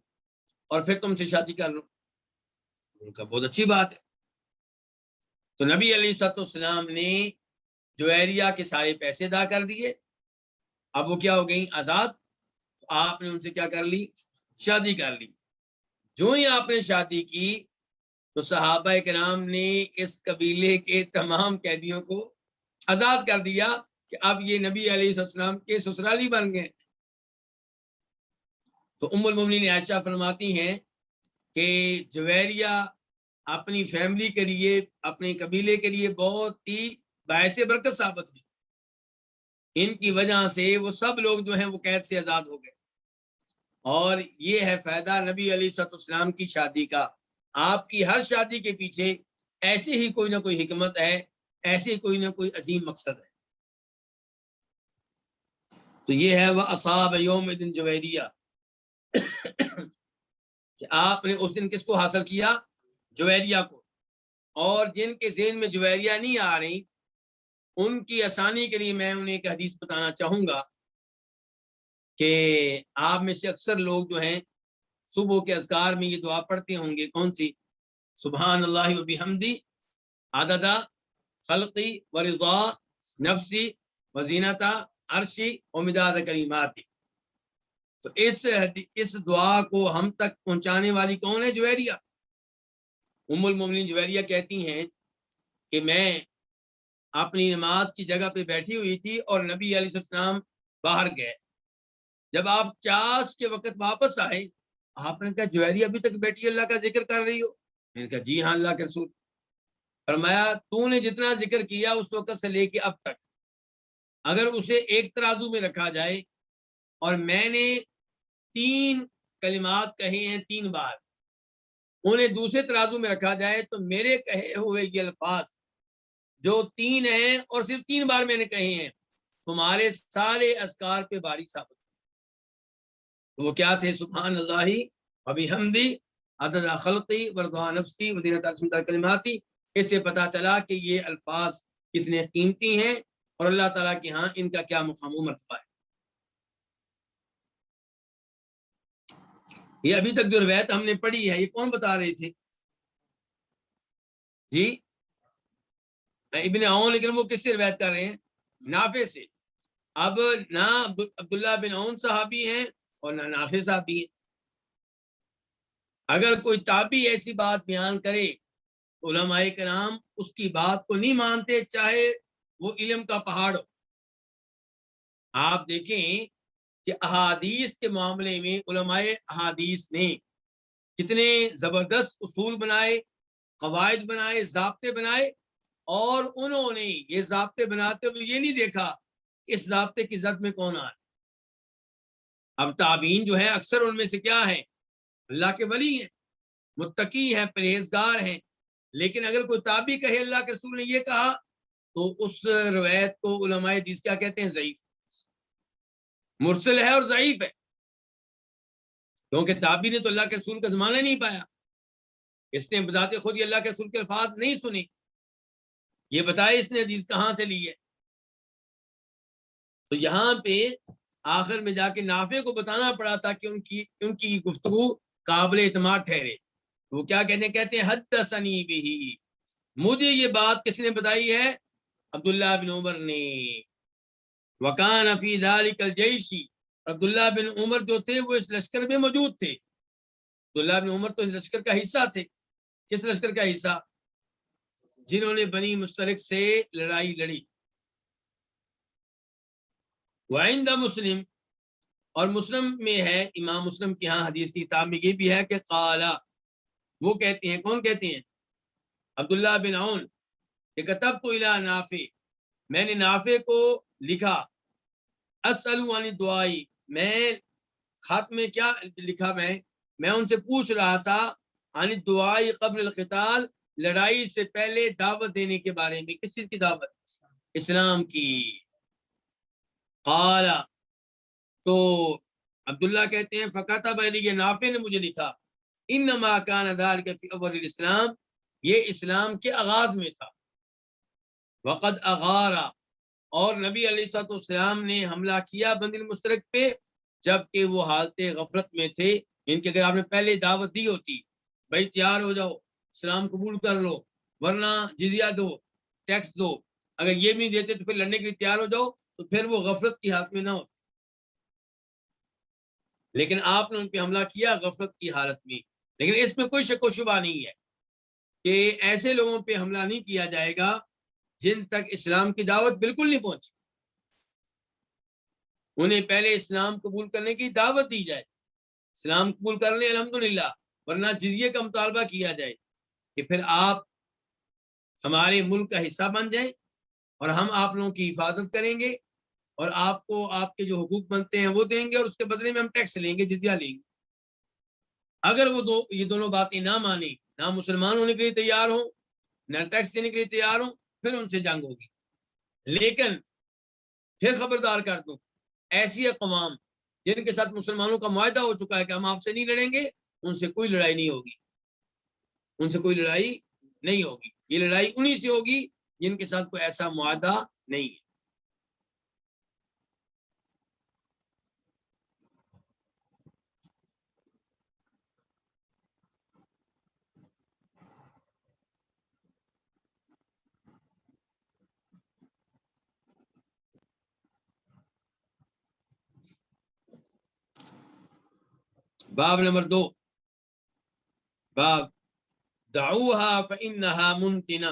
اور پھر تم سے شادی کر لوں؟ ان کا بہت اچھی بات ہے۔ تو نبی علیہ السلام نے جویریہ کے سارے پیسے ادا کر دیے، اب وہ کیا ہو گئی؟ آزاد۔ آپ نے ان سے کیا کر لی؟ شادی کر لی۔ جو ہی آپ نے شادی کی تو صحابہ کرام نے اس قبیلے کے تمام قیدیوں کو آزاد کر دیا کہ اب یہ نبی علیہ السلام کے سسرالی بن گئے۔ تو ام المومنین عائشہ فرماتی ہیں کہ جویریہ اپنی فیملی کے لیے، اپنے قبیلے کے لیے بہت ہی باعث برکت ثابت ہوئی، ان کی وجہ سے وہ سب لوگ جو ہیں وہ قید سے آزاد ہو گئے، اور یہ ہے فائدہ نبی علیہ السلام کی شادی کا۔ آپ کی ہر شادی کے پیچھے ایسے ہی کوئی نہ کوئی حکمت ہے، ایسے کوئی نہ کوئی عظیم مقصد ہے۔ تو یہ ہے وَأَصَابَ يَوْمَئِذٍ جُوَيْرِيَّةً، کہ آپ نے اس دن کس کو حاصل کیا؟ جویریہ کو۔ اور جن کے ذہن میں جویریہ نہیں آ رہی، ان کی آسانی کے لیے میں انہیں ایک حدیث بتانا چاہوں گا کہ آپ میں سے اکثر لوگ جو ہیں صبح کے اذکار میں یہ دعا پڑھتے ہوں گے، کون سی؟ سبحان اللہ و بحمدی عدد خلقی و رضا نفسی و زینت عرشی و مداد کلماتی۔ تو اس دعا کو ہم تک پہنچانے والی کون ہے؟ جویریہ۔ ام المومنین جویریہ کہتی ہیں کہ میں اپنی نماز کی جگہ پہ بیٹھی ہوئی تھی اور نبی علیہ السلام باہر گئے، جب آپ چاش کے وقت واپس آئے آپ نے کہا جویری ابھی تک بیٹھی اللہ کا ذکر کر رہی ہو؟ میں نے کہا جی ہاں اللہ کے رسول۔ فرمایا تو نے جتنا ذکر کیا اس وقت سے لے کے اب تک اگر اسے ایک ترازو میں رکھا جائے اور میں نے 3 کلمات کہے ہیں 3 بار، انہیں دوسرے ترازو میں رکھا جائے تو میرے کہے ہوئے یہ الفاظ جو 3 ہیں اور صرف 3 بار میں نے کہے ہیں تمہارے سارے اذکار پہ باری ثابت۔ وہ کیا تھے؟ سبحان اللہ و بحمدی عدد خلقی ورضا نفسی وزینۃ عرشی کلماتی۔ اس سے پتہ چلا کہ یہ الفاظ کتنے قیمتی ہیں اور اللہ تعالیٰ کے ہاں ان کا کیا مقام و مرتبہ ہے۔ یہ ابھی تک جو روایت ہم نے پڑھی ہے یہ کون بتا رہے تھے جی؟ ابن عون، لیکن وہ کس سے روایت کر رہے ہیں؟ نافع سے۔ اب نہ عبداللہ بن عون صحابی ہیں اور نہ نافع صحابی ہیں۔ اگر کوئی تابعی ایسی بات بیان کرے تو علماء کرام اس کی بات کو نہیں مانتے، چاہے وہ علم کا پہاڑ ہو۔ آپ دیکھیں کہ احادیث کے معاملے میں علماء احادیث نے کتنے زبردست اصول بنائے، قواعد بنائے، ضابطے بنائے، اور انہوں نے یہ ضابطے بناتے ہوئے یہ نہیں دیکھا اس ضابطے کی زد میں کون آئے۔ اب تابعین جو ہے اکثر ان میں سے کیا ہیں؟ اللہ کے ولی ہیں، متقی ہیں، پرہیزگار ہیں، لیکن اگر کوئی تابعی کہے اللہ کے رسول نے یہ کہا تو اس روایت کو علماء حدیث کیا کہتے ہیں؟ ضعیف، مرسل ہے اور ضعیف ہے، کیونکہ تابعی نے تو اللہ کے رسول کا زمانہ نہیں پایا، اس نے بذات خود ہی اللہ کے رسول کے الفاظ نہیں سنے، یہ بتائے اس نے حدیث کہاں سے لی ہے۔ تو یہاں پہ آخر میں جا کے نافع کو بتانا پڑا تھا کہ ان کی گفتگو قابل اعتماد ٹھہرے۔ وہ کیا کہتے ہیں حدثنی بہ، مجھے یہ بات کس نے بتائی ہے؟ عبداللہ بن عمر نے۔ وکان فی ذلک الجیش، عبداللہ بن عمر جو تھے وہ اس لشکر میں موجود تھے۔ عبداللہ بن عمر تو اس لشکر کا حصہ تھے۔ کس لشکر کا حصہ؟ جنہوں نے بنی مستلق سے لڑائی لڑی۔ وعند مسلم، اور مسلم میں ہے، امام مسلم کے ہاں حدیث کی کتاب میں یہ بھی ہے کہ قالا، وہ کہتے ہیں، کون کہتے ہیں؟ عبداللہ بن عون، کہ کتبت الی نافع، میں نے نافع کو لکھا، اسألو عن الدعائی، میں خط میں کیا لکھا؟ میں ان سے پوچھ رہا تھا عن الدعائی قبل القتال، لڑائی سے پہلے دعوت دینے کے بارے میں۔ کس چیز کی دعوت؟ اسلام کی۔ قال، تو عبداللہ کہتے ہیں فکتب الی، نافع نے مجھے لکھا، انما کان ذلک فی اول الاسلام، یہ اسلام کے آغاز میں تھا، وقد اغارا، اور نبی علیہ الصلوۃ والسلام نے حملہ کیا بنی المستلق پہ جبکہ وہ حالت غفلت میں تھے۔ ان کے اگر آپ نے پہلے دعوت دی ہوتی بھائی تیار ہو جاؤ، اسلام قبول کر لو، ورنہ جزیہ دو، ٹیکس دو، اگر یہ بھی نہیں دیتے تو پھر لڑنے کے لیے تیار ہو جاؤ، تو پھر وہ غفلت کی حالت میں نہ ہوتے۔ لیکن آپ نے ان پہ حملہ کیا غفلت کی حالت میں۔ لیکن اس میں کوئی شک و شبہ نہیں ہے کہ ایسے لوگوں پہ حملہ نہیں کیا جائے گا جن تک اسلام کی دعوت بالکل نہیں پہنچی، انہیں پہلے اسلام قبول کرنے کی دعوت دی جائے، اسلام قبول کر لیں الحمدللہ، ورنہ جزیے کا مطالبہ کیا جائے کہ پھر آپ ہمارے ملک کا حصہ بن جائیں اور ہم آپ لوگوں کی حفاظت کریں گے اور آپ کو آپ کے جو حقوق بنتے ہیں وہ دیں گے اور اس کے بدلے میں ہم ٹیکس لیں گے، جزیہ لیں گے۔ اگر وہ یہ دونوں باتیں نہ مانیں، نہ مسلمان ہونے کے لیے تیار ہوں، نہ ٹیکس دینے کے لیے تیار ہوں، پھر ان سے جنگ ہوگی۔ لیکن پھر خبردار کر دوں، ایسی اقوام جن کے ساتھ مسلمانوں کا معاہدہ ہو چکا ہے کہ ہم آپ سے نہیں لڑیں گے، ان سے کوئی لڑائی نہیں ہوگی، ان سے کوئی لڑائی نہیں ہوگی۔ یہ لڑائی انہی سے ہوگی جن کے ساتھ کوئی ایسا معاہدہ نہیں ہے۔ باب نمبر 2، باب دعوها فإنها منتنہ،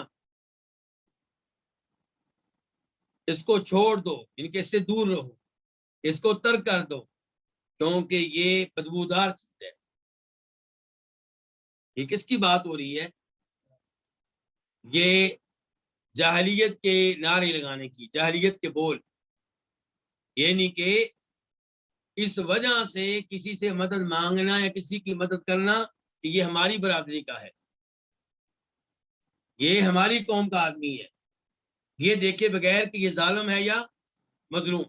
اس کو چھوڑ دو، ان کے اس سے دور رہو، اس کو ترک کر دو، کیونکہ یہ بدبودار چیز ہے۔ یہ کس کی بات ہو رہی ہے؟ یہ جاہلیت کے نعرے لگانے کی، جاہلیت کے بول، یعنی کہ اس وجہ سے کسی سے مدد مانگنا یا کسی کی مدد کرنا کہ یہ ہماری برادری کا ہے، یہ ہماری قوم کا آدمی ہے، یہ دیکھے بغیر کہ یہ ظالم ہے یا مظلوم۔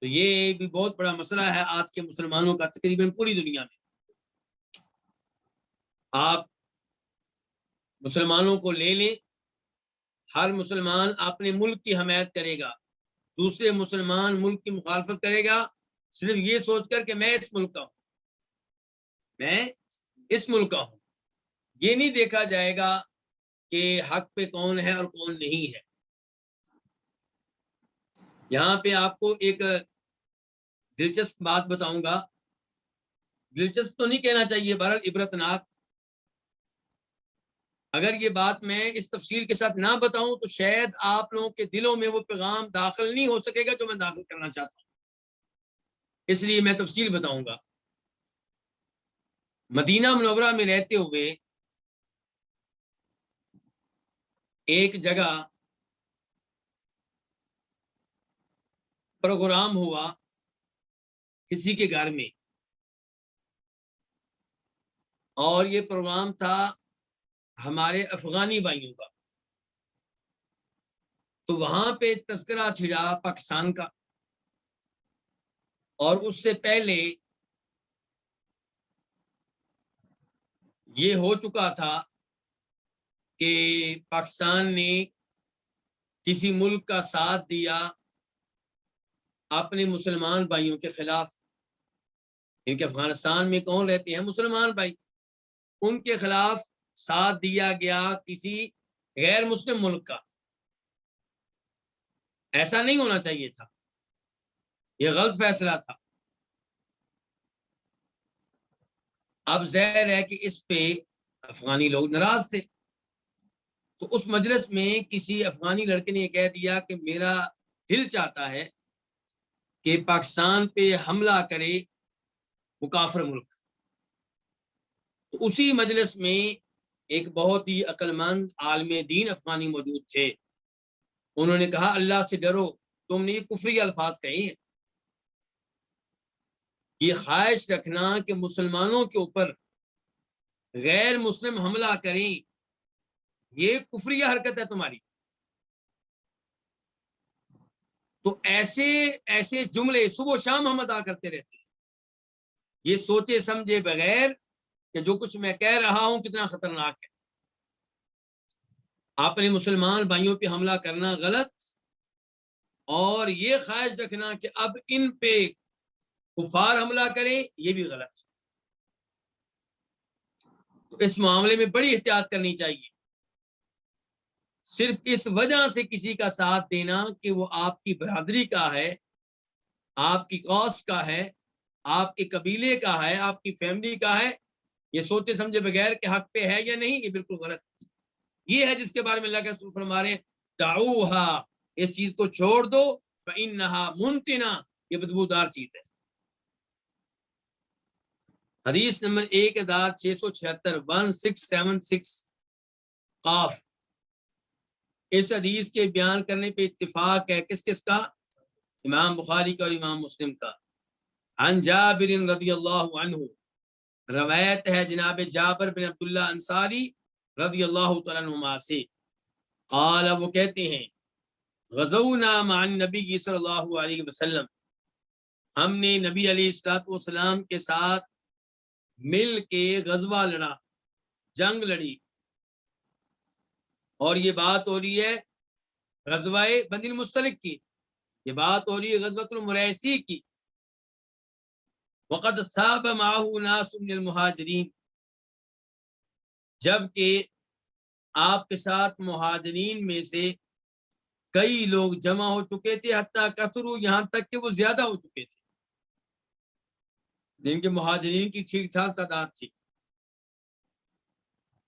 تو یہ بھی بہت بڑا مسئلہ ہے آج کے مسلمانوں کا، تقریباً پوری دنیا میں۔ آپ مسلمانوں کو لے لیں، ہر مسلمان اپنے ملک کی حمایت کرے گا، دوسرے مسلمان ملک کی مخالفت کرے گا صرف یہ سوچ کر کہ میں اس ملک کا ہوں، میں اس ملک کا ہوں۔ یہ نہیں دیکھا جائے گا کہ حق پہ کون ہے اور کون نہیں ہے۔ یہاں پہ آپ کو ایک دلچسپ بات بتاؤں گا، دلچسپ تو نہیں کہنا چاہیے، بہرحال عبرتناک۔ اگر یہ بات میں اس تفصیل کے ساتھ نہ بتاؤں تو شاید آپ لوگوں کے دلوں میں وہ پیغام داخل نہیں ہو سکے گا جو میں داخل کرنا چاہتا ہوں، اس لیے میں تفصیل بتاؤں گا۔ مدینہ منورہ میں رہتے ہوئے ایک جگہ پروگرام ہوا کسی کے گھر میں، اور یہ پروگرام تھا ہمارے افغانی بھائیوں کا۔ تو وہاں پہ تذکرہ چھڑا پاکستان کا، اور اس سے پہلے یہ ہو چکا تھا کہ پاکستان نے کسی ملک کا ساتھ دیا اپنے مسلمان بھائیوں کے خلاف، ان کے افغانستان میں کون رہتے ہیں؟ مسلمان بھائی، ان کے خلاف ساتھ دیا گیا کسی غیر مسلم ملک کا۔ ایسا نہیں ہونا چاہیے تھا، یہ غلط فیصلہ تھا۔ اب ظاہر ہے کہ اس پہ افغانی لوگ ناراض تھے، تو اس مجلس میں کسی افغانی لڑکے نے یہ کہہ دیا کہ میرا دل چاہتا ہے کہ پاکستان پہ حملہ کرے وہ کافر ملک۔ تو اسی مجلس میں ایک بہت ہی عقل مند عالم دین افغانی موجود تھے، انہوں نے کہا اللہ سے ڈرو، تم نے یہ کفری الفاظ کہے ہیں، یہ خواہش رکھنا کہ مسلمانوں کے اوپر غیر مسلم حملہ کریں، یہ کفری حرکت ہے تمہاری۔ تو ایسے جملے صبح و شام ہم ادا کرتے رہتے ہیں، یہ سوچے سمجھے بغیر کہ جو کچھ میں کہہ رہا ہوں کتنا خطرناک ہے۔ اپنے مسلمان بھائیوں پہ حملہ کرنا غلط، اور یہ خواہش رکھنا کہ اب ان پہ کفار حملہ کریں، یہ بھی غلط۔ تو اس معاملے میں بڑی احتیاط کرنی چاہیے۔ صرف اس وجہ سے کسی کا ساتھ دینا کہ وہ آپ کی برادری کا ہے، آپ کی کاسٹ کا ہے، آپ کے قبیلے کا ہے، آپ کی فیملی کا ہے، یہ سوچے سمجھے بغیر کہ حق پہ ہے یا نہیں، یہ بالکل غلط۔ یہ ہے جس کے بارے میں اللہ کے رسول فرما رہے ہیں دعوہا، اس چیز کو چھوڑ دو، فإنہا منتنا، یہ بدبودار چیز ہے۔ حدیث نمبر 1676 1676 قاف، اس حدیث کے بیان کرنے پہ اتفاق ہے کس کس کا؟ امام بخاری کا اور امام مسلم کا۔ عن جابر رضی اللہ عنہ، روایت ہے جناب جابر بن عبداللہ انصاری رضی اللہ تعالیٰ عنہما سے، قال، وہ کہتے ہیں غزونا مع النبی صلی اللہ علیہ وسلم، ہم نے نبی علیہ الصلوۃ والسلام کے ساتھ مل کے غزوہ لڑا، جنگ لڑی، اور یہ بات ہو رہی ہے غزوہ بنی المصطلق کی، یہ بات ہو رہی ہے غزوۃ المریسی کی۔ وقد صاب معه ناس من المہاجرین، جبکہ آپ کے ساتھ مہاجرین میں سے کئی لوگ جمع ہو چکے تھے، حتیٰ کثروا، یہاں تک کہ وہ زیادہ ہو چکے تھے، جن کے مہاجرین کی ٹھیک ٹھاک تعداد تھی۔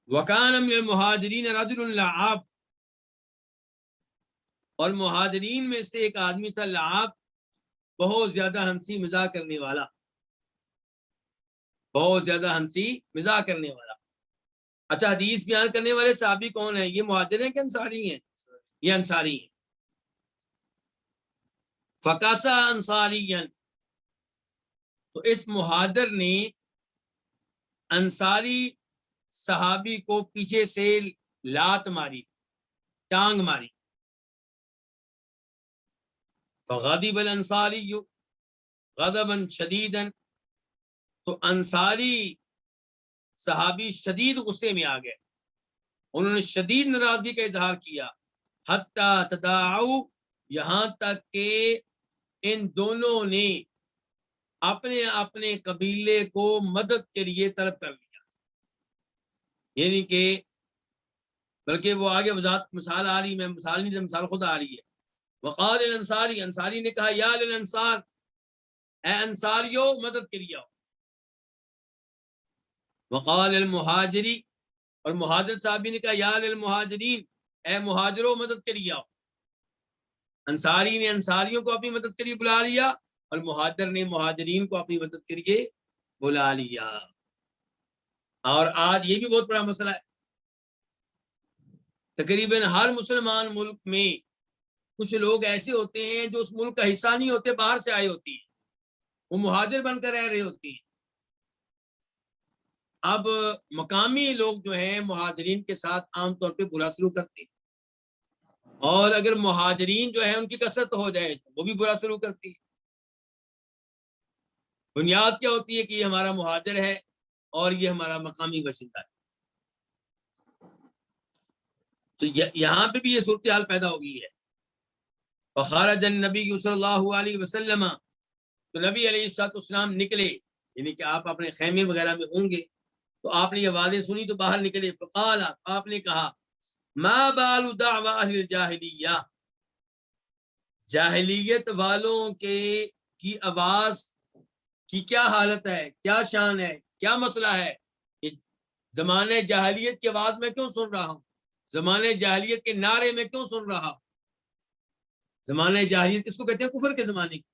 وکان من المہاجرین رجل لعاب، اور مہاجرین میں سے ایک آدمی تھا لعاب، بہت زیادہ ہنسی مزاح کرنے والا، بہت زیادہ ہنسی مزاح کرنے والا۔ اچھا، حدیث بیان کرنے والے صحابی کون ہیں؟ یہ مہاجر ہیں کہ انصاری ہیں؟ یہ انصاری ہیں۔ فقاسا انصاریًا، تو اس مہاجر نے انصاری صحابی کو پیچھے سے لات ماری، ٹانگ ماری۔ فغضب الانصاری غضبا شدیدا، تو انصاری صحابی شدید غصے میں آ گئے، انہوں نے شدید ناراضگی کا اظہار کیا۔ حتی تداعوا، یہاں تک کہ ان دونوں نے اپنے اپنے قبیلے کو مدد کے لیے طلب کر لیا، یعنی کہ بلکہ وہ آگے وضاحت مثال آ رہی، میں مثال نہیں، مثال خود آ رہی ہے۔ وقال الانصاری، انصاری نے کہا یا للانصار، اے انصاریو مدد کے لیے آؤ۔ وقال المہاجری، اور مہاجر صحابی نے کہا یا للمہاجرین، اے مہاجرو مدد کے لیے آؤ۔ انصاری نے انصاریوں کو اپنی مدد کے لیے بلا لیا، اور مہاجر نے مہاجرین کو اپنی مدد کے لیے بلا لیا۔ اور آج یہ بھی بہت بڑا مسئلہ ہے، تقریباً ہر مسلمان ملک میں کچھ لوگ ایسے ہوتے ہیں جو اس ملک کا حصہ نہیں ہوتے، باہر سے آئے ہوتی ہیں، وہ مہاجر بن کر رہ رہے ہوتی ہیں۔ اب مقامی لوگ جو ہیں مہاجرین کے ساتھ عام طور پہ برا سلوک کرتے ہیں، اور اگر مہاجرین جو ہیں ان کی کثرت ہو جائے تو وہ بھی برا سلوک کرتی ہے۔ بنیاد کیا ہوتی ہے کہ یہ ہمارا مہاجر ہے اور یہ ہمارا مقامی باشندہ ہے۔ تو یہاں پہ بھی یہ صورتحال پیدا ہو گئی ہے۔ فخرج النبی صلی اللہ علیہ وسلم، تو نبی علیہ السلام نکلے، یعنی کہ آپ اپنے خیمے وغیرہ میں ہوں گے تو آپ نے یہ آوازیں سنی تو باہر نکلے۔ فقال، آپ نے کہا ما بال دعوی اہل الجاہلیہ، جاہلیت والوں کی آواز کی کیا حالت ہے، کیا شان ہے، کیا مسئلہ ہے؟ زمانے جاہلیت کی آواز میں کیوں سن رہا ہوں، زمانے جاہلیت کے نعرے میں کیوں سن رہا ہوں؟ زمانے جاہلیت کس کو کہتے ہیں؟ کفر کے زمانے کی،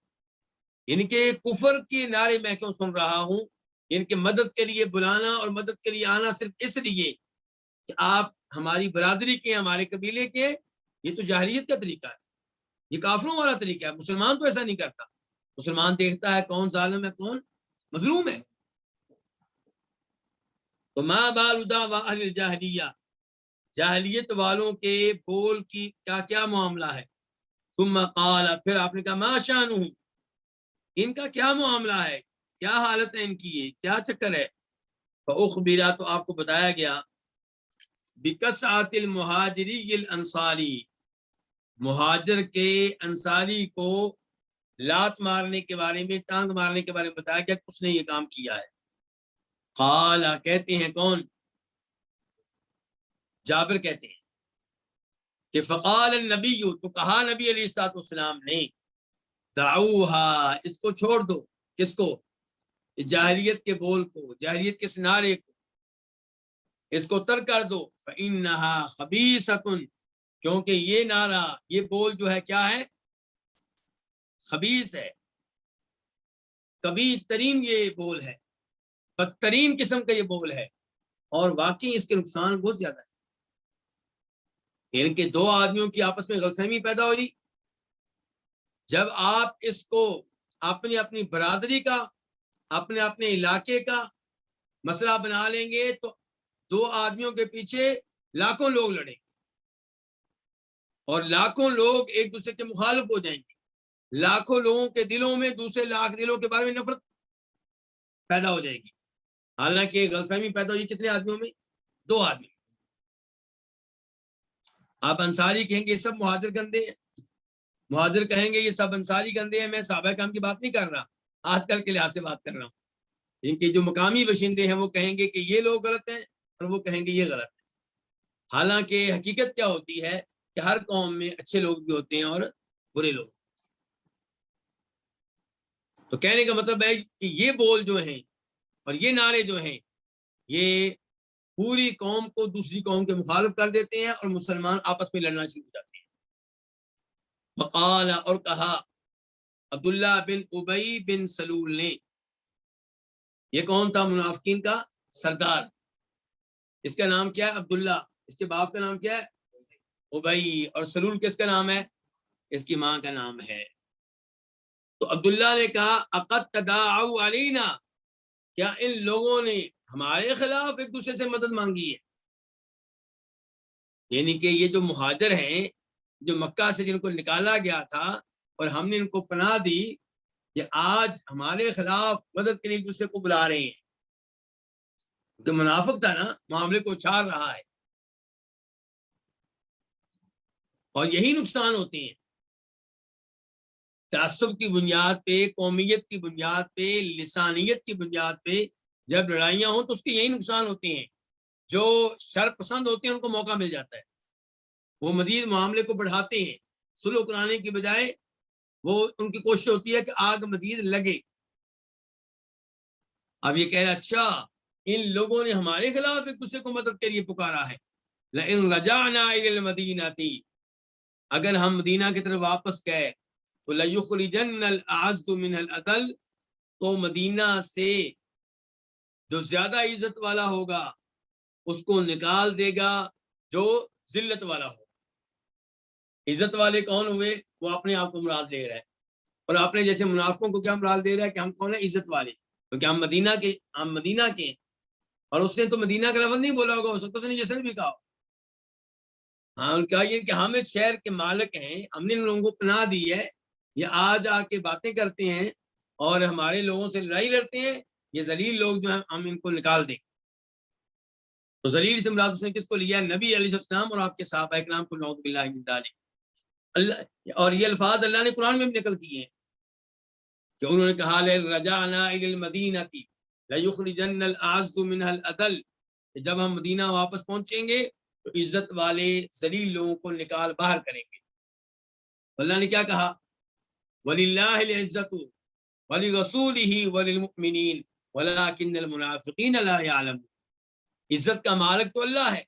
یعنی کہ کفر کے نعرے میں کیوں سن رہا ہوں؟ یعنی کہ مدد کے لیے بلانا اور مدد کے لیے آنا صرف اس لیے کہ آپ ہماری برادری کے، ہمارے قبیلے کے، یہ تو جاہلیت کا طریقہ ہے، یہ کافروں والا طریقہ ہے۔ مسلمان تو ایسا نہیں کرتا، مسلمان دیکھتا ہے کون ظالم ہے کون مظلوم ہے۔ تو ما بال دعوی اہل الجاہلیہ، جاہلیت والوں کے بول کی کیا کیا معاملہ ہے۔ ثم قال، پھر آپ نے کہا ما شانہ، ان کا کیا معاملہ ہے، کیا حالت ہے ان کی، یہ کیا چکر ہے؟ فاخبرا، تو آپ کو بتایا گیا، بکسعۃ المہاجری الانصاری، مہاجر کے انصاری کو لات مارنے کے بارے میں، ٹانگ مارنے کے بارے میں بتایا گیا کہ اس نے یہ کام کیا ہے۔ قال، کہتے ہیں کون؟ جابر کہتے ہیں کہ فقال النبی، تو کہا نبی علیہ الصلوۃ والسلام نے، دعوها، اس کو چھوڑ دو، کس کو؟ جاہلیت کے بول کو، جاہلیت کے سنارے کو، اس کو ترک کر دو۔ فإنها خبیثۃ، کیونکہ یہ نعرہ، یہ بول جو ہے کیا ہے؟ خبیث ہے، کبیث ترین یہ بول ہے، بدترین قسم کا یہ بول ہے، اور واقعی اس کے نقصان بہت زیادہ ہے۔ یعنی کہ دو آدمیوں کی آپس میں غلط فہمی پیدا ہوئی، جب آپ اس کو اپنی اپنی برادری کا، اپنے اپنے علاقے کا مسئلہ بنا لیں گے تو دو آدمیوں کے پیچھے لاکھوں لوگ لڑیں گے، اور لاکھوں لوگ ایک دوسرے کے مخالف ہو جائیں گے، لاکھوں لوگوں کے دلوں میں دوسرے لاکھ دلوں کے بارے میں نفرت پیدا ہو جائے گی۔ حالانکہ غلط فہمی پیدا ہوئی کتنے آدمیوں میں؟ دو آدمی۔ آپ انصاری کہیں گے یہ سب مہاجر گندے ہیں، مہاجر کہیں گے یہ سب انصاری گندے ہیں۔ میں صحابہ کرام کی بات نہیں کر رہا، آج کل کے لحاظ سے بات کر رہا ہوں۔ ان کے جو مقامی باشندے ہیں وہ کہیں گے کہ یہ لوگ غلط ہیں، اور وہ کہیں گے یہ غلط ہے۔ حالانکہ حقیقت کیا ہوتی ہے کہ ہر قوم میں اچھے لوگ بھی ہوتے ہیں اور برے لوگ۔ تو کہنے کا مطلب ہے کہ یہ بول جو ہیں اور یہ نعرے جو ہیں، یہ پوری قوم کو دوسری قوم کے مخالف کر دیتے ہیں، اور مسلمان آپس میں لڑنا شروع ہو جاتے ہیں۔ وقال، اور کہا، عبداللہ بن ابی بن سلول نے. یہ کون تھا؟ منافقین کا سردار. اس کا نام کیا ہے؟ عبداللہ. اس کے باپ کا نام کیا ہے؟ ابی. اور سلول کس کا نام ہے؟ اس کی ماں کا نام ہے. تو عبداللہ نے کہا اقد تداعوا علینا، کیا ان لوگوں نے ہمارے خلاف ایک دوسرے سے مدد مانگی ہے؟ یعنی کہ یہ جو مہاجر ہیں، جو مکہ سے جن کو نکالا گیا تھا اور ہم نے ان کو پناہ دی، یہ آج ہمارے خلاف مدد کے لیے ایک دوسرے کو بلا رہے ہیں. جو منافق تھا نا، معاملے کو اچھال رہا ہے. اور یہی نقصان ہوتے ہیں تعصب کی بنیاد پہ، قومیت کی بنیاد پہ، لسانیت کی بنیاد پہ جب لڑائیاں ہوں تو اس کے یہی نقصان ہوتے ہیں. جو شر پسند ہوتے ہیں ان کو موقع مل جاتا ہے، وہ مزید معاملے کو بڑھاتے ہیں. صلح کرانے کی بجائے وہ ان کی کوشش ہوتی ہے کہ آگ مزید لگے. اب یہ کہہ رہا اچھا ان لوگوں نے ہمارے خلاف ایک دوسرے کو مدد کے لیے پکارا ہے. لئن رجعنا الى المدینہ، اگر ہم مدینہ کی طرف واپس گئے تو لَيُخْرِجَنَّ الْأَعَزُّ مِنْهَا الْأَذَلَّ، تو مدینہ سے جو زیادہ عزت والا ہوگا اس کو نکال دے گا جو ذلت والا ہو. عزت والے کون ہوئے؟ وہ اپنے آپ کو مراد لے رہا ہے. اور آپ نے جیسے منافقوں کو کیا مراد دے رہا ہے کہ ہم کون ہیں؟ عزت والے. کیونکہ ہم مدینہ کے ہیں. اور اس نے تو مدینہ کا لفظ نہیں بولا ہوگا، ہو سکتا ہے جیسے بھی کہا. ہاں کہا یہ کہ ہم اس شہر کے مالک ہیں، ہم نے ان لوگوں کو پناہ دی ہے، یہ آج آ کے باتیں کرتے ہیں اور ہمارے لوگوں سے لڑائی لڑتے ہیں. یہ ذلیل لوگ جو ہیں ہم ان کو نکال دیں. تو ذلیل سے مراد اس نے کس کو لیا؟ نبی علیہ السلام اور آپ کے صحابہ کرام کو، نعوذ باللہ من ذالک. اللہ، اور یہ الفاظ اللہ نے قرآن میں بھی نقل کیے ہیں کہ انہوں نے کہا رجعنا الی المدینہ لیخرجن الاعز منها الاذل، جب ہم مدینہ واپس پہنچیں گے تو عزت والے ذلیل لوگوں کو نکال باہر کریں گے. اللہ نے کیا کہا؟ وَلِلَّهِ الْعِزَّةُ وَلِرَسُولِهِ وَلِلْمُؤْمِنِينَ وَلَكِنَّ الْمُنَافِقِينَ لَا يَعْلَمُونَ. عزت کا مالک تو اللہ ہے،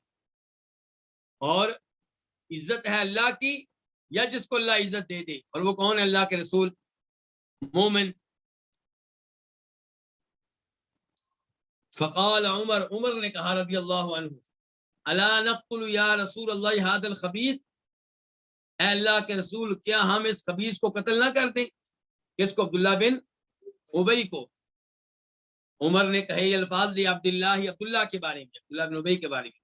اور عزت ہے اللہ کی یا جس کو اللہ عزت دے دے. اور وہ کون ہے؟ اللہ کے رسول، مومن. فقال عمر نے کہا رضی اللہ عنہ الا نقتل یا رسول اللہ هذا الخبیث، اے اللہ کے رسول کیا ہم اس خبیث کو قتل نہ کر دیں؟ کس کو؟ عبداللہ بن ابی کو. عمر نے کہے الفاظ دی عبداللہ کے بارے میں، عبداللہ بن ابی کے بارے میں.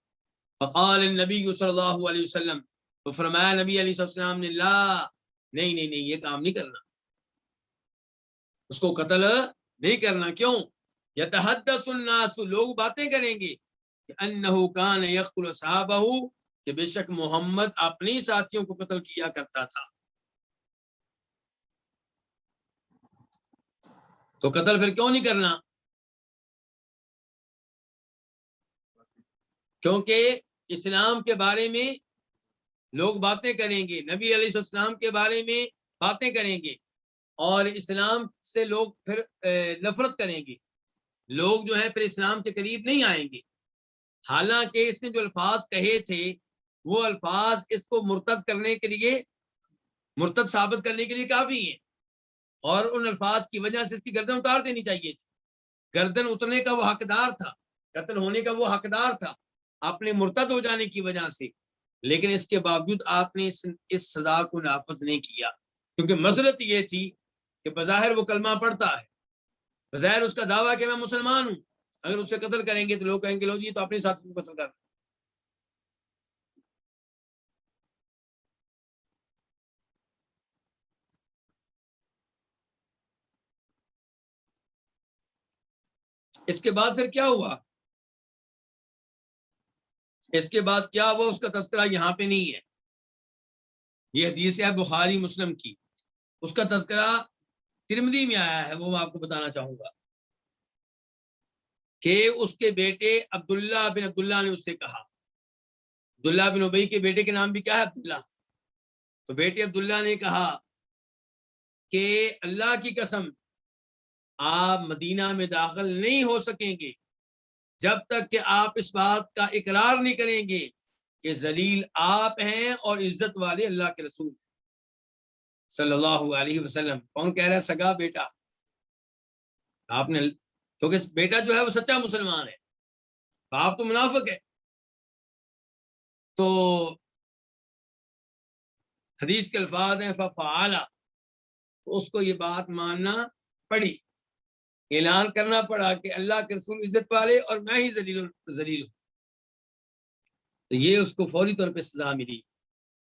فقال النبی صلی اللہ علیہ وسلم، تو فرمایا نبی علیہ السلام نے لا، نہیں یہ کام نہیں کرنا، اس کو قتل نہیں کرنا. کیوں؟ یتحدث الناس، لوگ باتیں کریں گے کہ انہ کان یقتل اصحابہ، کہ بے شک محمد اپنی ساتھیوں کو قتل کیا کرتا تھا. تو قتل پھر کیوں نہیں کرنا؟ کیونکہ اسلام کے بارے میں لوگ باتیں کریں گے، نبی علیہ السلام کے بارے میں باتیں کریں گے، اور اسلام سے لوگ پھر نفرت کریں گے. لوگ جو ہیں پھر اسلام کے قریب نہیں آئیں گے. حالانکہ اس نے جو الفاظ کہے تھے وہ الفاظ اس کو مرتد کرنے کے لیے، مرتد ثابت کرنے کے لیے کافی ہیں، اور ان الفاظ کی وجہ سے اس کی گردن اتار دینی چاہیے تھی. گردن اترنے کا وہ حقدار تھا، قتل ہونے کا وہ حقدار تھا اپنے مرتد ہو جانے کی وجہ سے. لیکن اس کے باوجود آپ نے اس سزا کو نافذ نہیں کیا، کیونکہ مصلحت یہ تھی کہ بظاہر وہ کلمہ پڑھتا ہے، بظاہر اس کا دعویٰ کہ میں مسلمان ہوں، اگر اسے قتل کریں گے تو لوگ کہیں گے لو جی تو اپنے ساتھ کو قتل کر. اس کے بعد پھر کیا ہوا؟ اس کے بعد کیا ہوا اس کا تذکرہ یہاں پہ نہیں ہے. یہ حدیث ہے بخاری مسلم کی، اس کا تذکرہ ترمذی میں آیا ہے، وہ میں آپ کو بتانا چاہوں گا کہ اس کے بیٹے عبداللہ نے اس سے کہا. عبداللہ بن ابی کے بیٹے کے نام بھی کیا ہے؟ عبداللہ. تو بیٹے عبداللہ نے کہا کہ اللہ کی قسم آپ مدینہ میں داخل نہیں ہو سکیں گے جب تک کہ آپ اس بات کا اقرار نہیں کریں گے کہ ذلیل آپ ہیں اور عزت والے اللہ کے رسول ہیں. صلی اللہ علیہ وسلم. کون کہہ رہا ہے؟ سگا بیٹا. آپ نے، کیونکہ بیٹا جو ہے وہ سچا مسلمان ہے، باپ تو منافق ہے. تو حدیث کے الفاظ ہیں ففعل، تو اس کو یہ بات ماننا پڑی، اعلان کرنا پڑا کہ اللہ کے رسول عزت والے اور میں ہی ذلیل ہوں. تو یہ اس کو فوری طور پہ سزا ملی.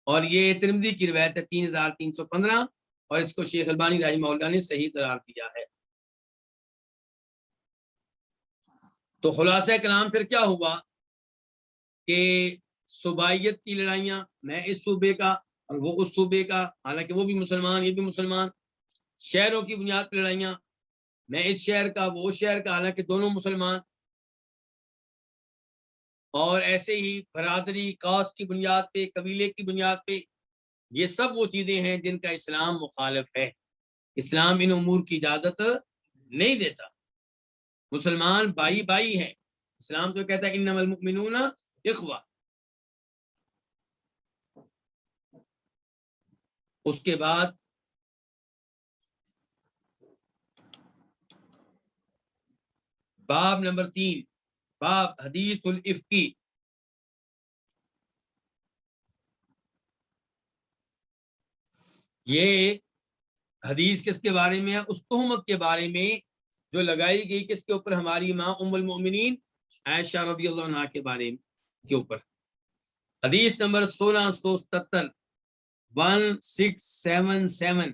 اور یہ ترمذی کی روایت ہے 3315، اور اس کو شیخ البانی رحمہ اللہ نے صحیح قرار دیا ہے. تو خلاصہ کلام پھر کیا ہوا کہ صوبائیت کی لڑائیاں، میں اس صوبے کا اور وہ اس صوبے کا، حالانکہ وہ بھی مسلمان یہ بھی مسلمان. شہروں کی بنیاد پر لڑائیاں، میں اس شہر کا وہ شہر کا، حالانکہ دونوں مسلمان. اور ایسے ہی برادری کاسٹ کی بنیاد پہ، قبیلے کی بنیاد پہ، یہ سب وہ چیزیں ہیں جن کا اسلام مخالف ہے. اسلام ان امور کی اجازت نہیں دیتا. مسلمان بھائی بھائی ہیں. اسلام تو کہتا ہے انما المؤمنون اخوہ. اس کے بعد باب نمبر 3، باب حدیث الافکی. یہ حدیث کس کے بارے میں ہے؟ اس تہمت کے بارے میں جو لگائی گئی کس کے اوپر؟ ہماری ماں ام المؤمنین عائشہ رضی اللہ عنہا کے بارے کے اوپر. حدیث نمبر 1677 1677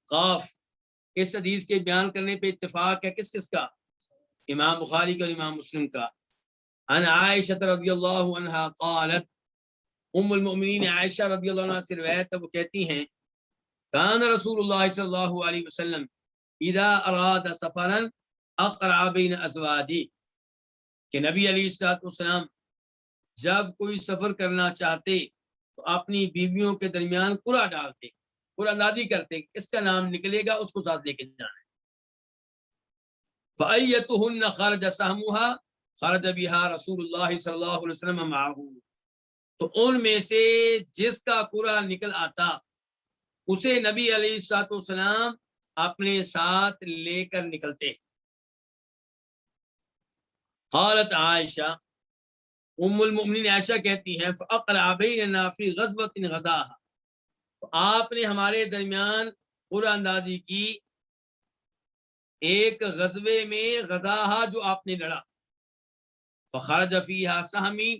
قاف. اس حدیث کے بیان کرنے پہ اتفاق ہے کس کس کا؟ امام بخاری کا اور امام مسلم کا. ان عائشہ رضی اللہ عنہا قالت، ام المؤمنین عائشہ رضی اللہ عنہا سے روایت ہے، وہ کہتی ہیں کان رسول اللہ صلی اللہ علیہ وسلم اذا اراد سفرا اقرع بین ازواجی، کہ نبی علیہ السلام جب کوئی سفر کرنا چاہتے تو اپنی بیویوں کے درمیان قرعہ ڈالتے، قرعہ اندازی کرتے، اس کا نام نکلے گا اس کو ساتھ لے کے جانا ہے. فأيتهن خرج سهمها خرج بها رسول اللہ صلی اللہ علیہ وسلم معه، تو ان میں سے جس کا قرعہ نکل آتا اسے نبی علیہ السلام اپنے ساتھ لے کر نکلتے. قالت عائشہ، ام المؤمنین عائشہ کہتی ہیں فأقرع بیننا فی غزوۃ غزاها، تو آپ نے ہمارے درمیان قرعہ اندازی کی ایک غزوے میں، غزاها جو آپ نے لڑا. فخرج فیہا سہمی،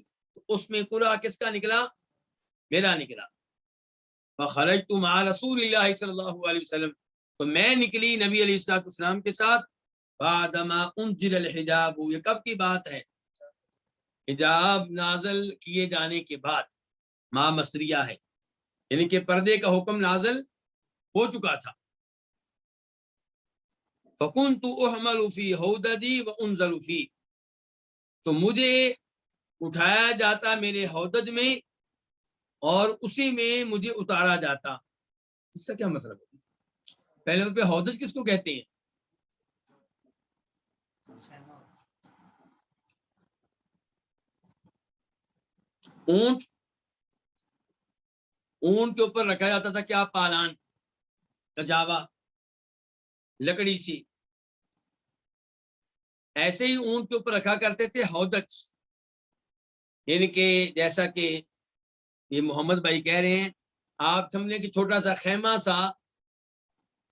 اس میں قرعہ کس کا نکلا؟ میرا نکلا. فخرجت مع رسول اللہ صلی اللہ علیہ وسلم، تو میں نکلی نبی علیہ السلام کے ساتھ. بعدما انزل الحجاب، یہ کب کی بات ہے؟ حجاب نازل کیے جانے کے بعد. ما مصریہ ہے، یعنی کہ پردے کا حکم نازل ہو چکا تھا. فکنت احمل فی ہودجی وانزل فی، تو مجھے اٹھایا جاتا میرے ہودج میں اور اسی میں مجھے اتارا جاتا. اس کا کیا مطلب ہے؟ پہلے پہ ہودج کس کو کہتے ہیں؟ اونٹ، اونٹ کے اوپر رکھا جاتا تھا کیا؟ پالان، کجاوا، لکڑی سی. ایسے ہی اونٹ کے اوپر رکھا کرتے تھے ہودج، یعنی کہ جیسا کہ یہ محمد بھائی کہہ رہے ہیں، آپ سمجھیں کہ چھوٹا سا خیمہ سا،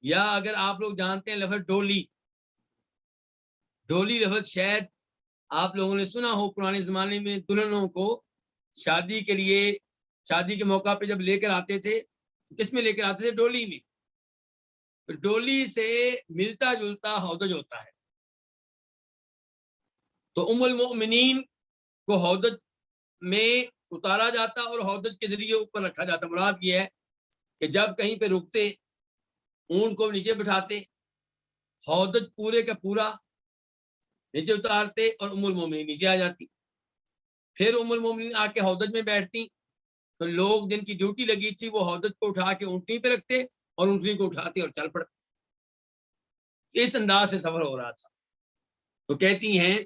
یا اگر آپ لوگ جانتے ہیں لفظ ڈولی، ڈولی لفظ شاید آپ لوگوں نے سنا ہو. پرانے زمانے میں دلہنوں کو شادی کے لیے، شادی کے موقع پہ جب لے کر آتے تھے، کس میں لے کر آتے تھے؟ ڈولی میں. تو ڈولی سے ملتا جلتا ہودج ہوتا ہے. تو ام المؤمنین کو ہودج میں اتارا جاتا اور ہودج کے ذریعے اوپر رکھا جاتا. مراد یہ ہے کہ جب کہیں پہ رکتے، اونٹ کو نیچے بٹھاتے، ہودج پورے کا پورا نیچے اتارتے اور ام المؤمنین نیچے آ جاتی. پھر ام المؤمنین آ کے ہودج میں بیٹھتی، تو لوگ جن کی ڈیوٹی لگی تھی وہ ہودج کو اٹھا کے اونٹنی پہ رکھتے اور اونٹنی کو اٹھاتے اور چل پڑتے. اس انداز سے سفر ہو رہا تھا. تو کہتی ہیں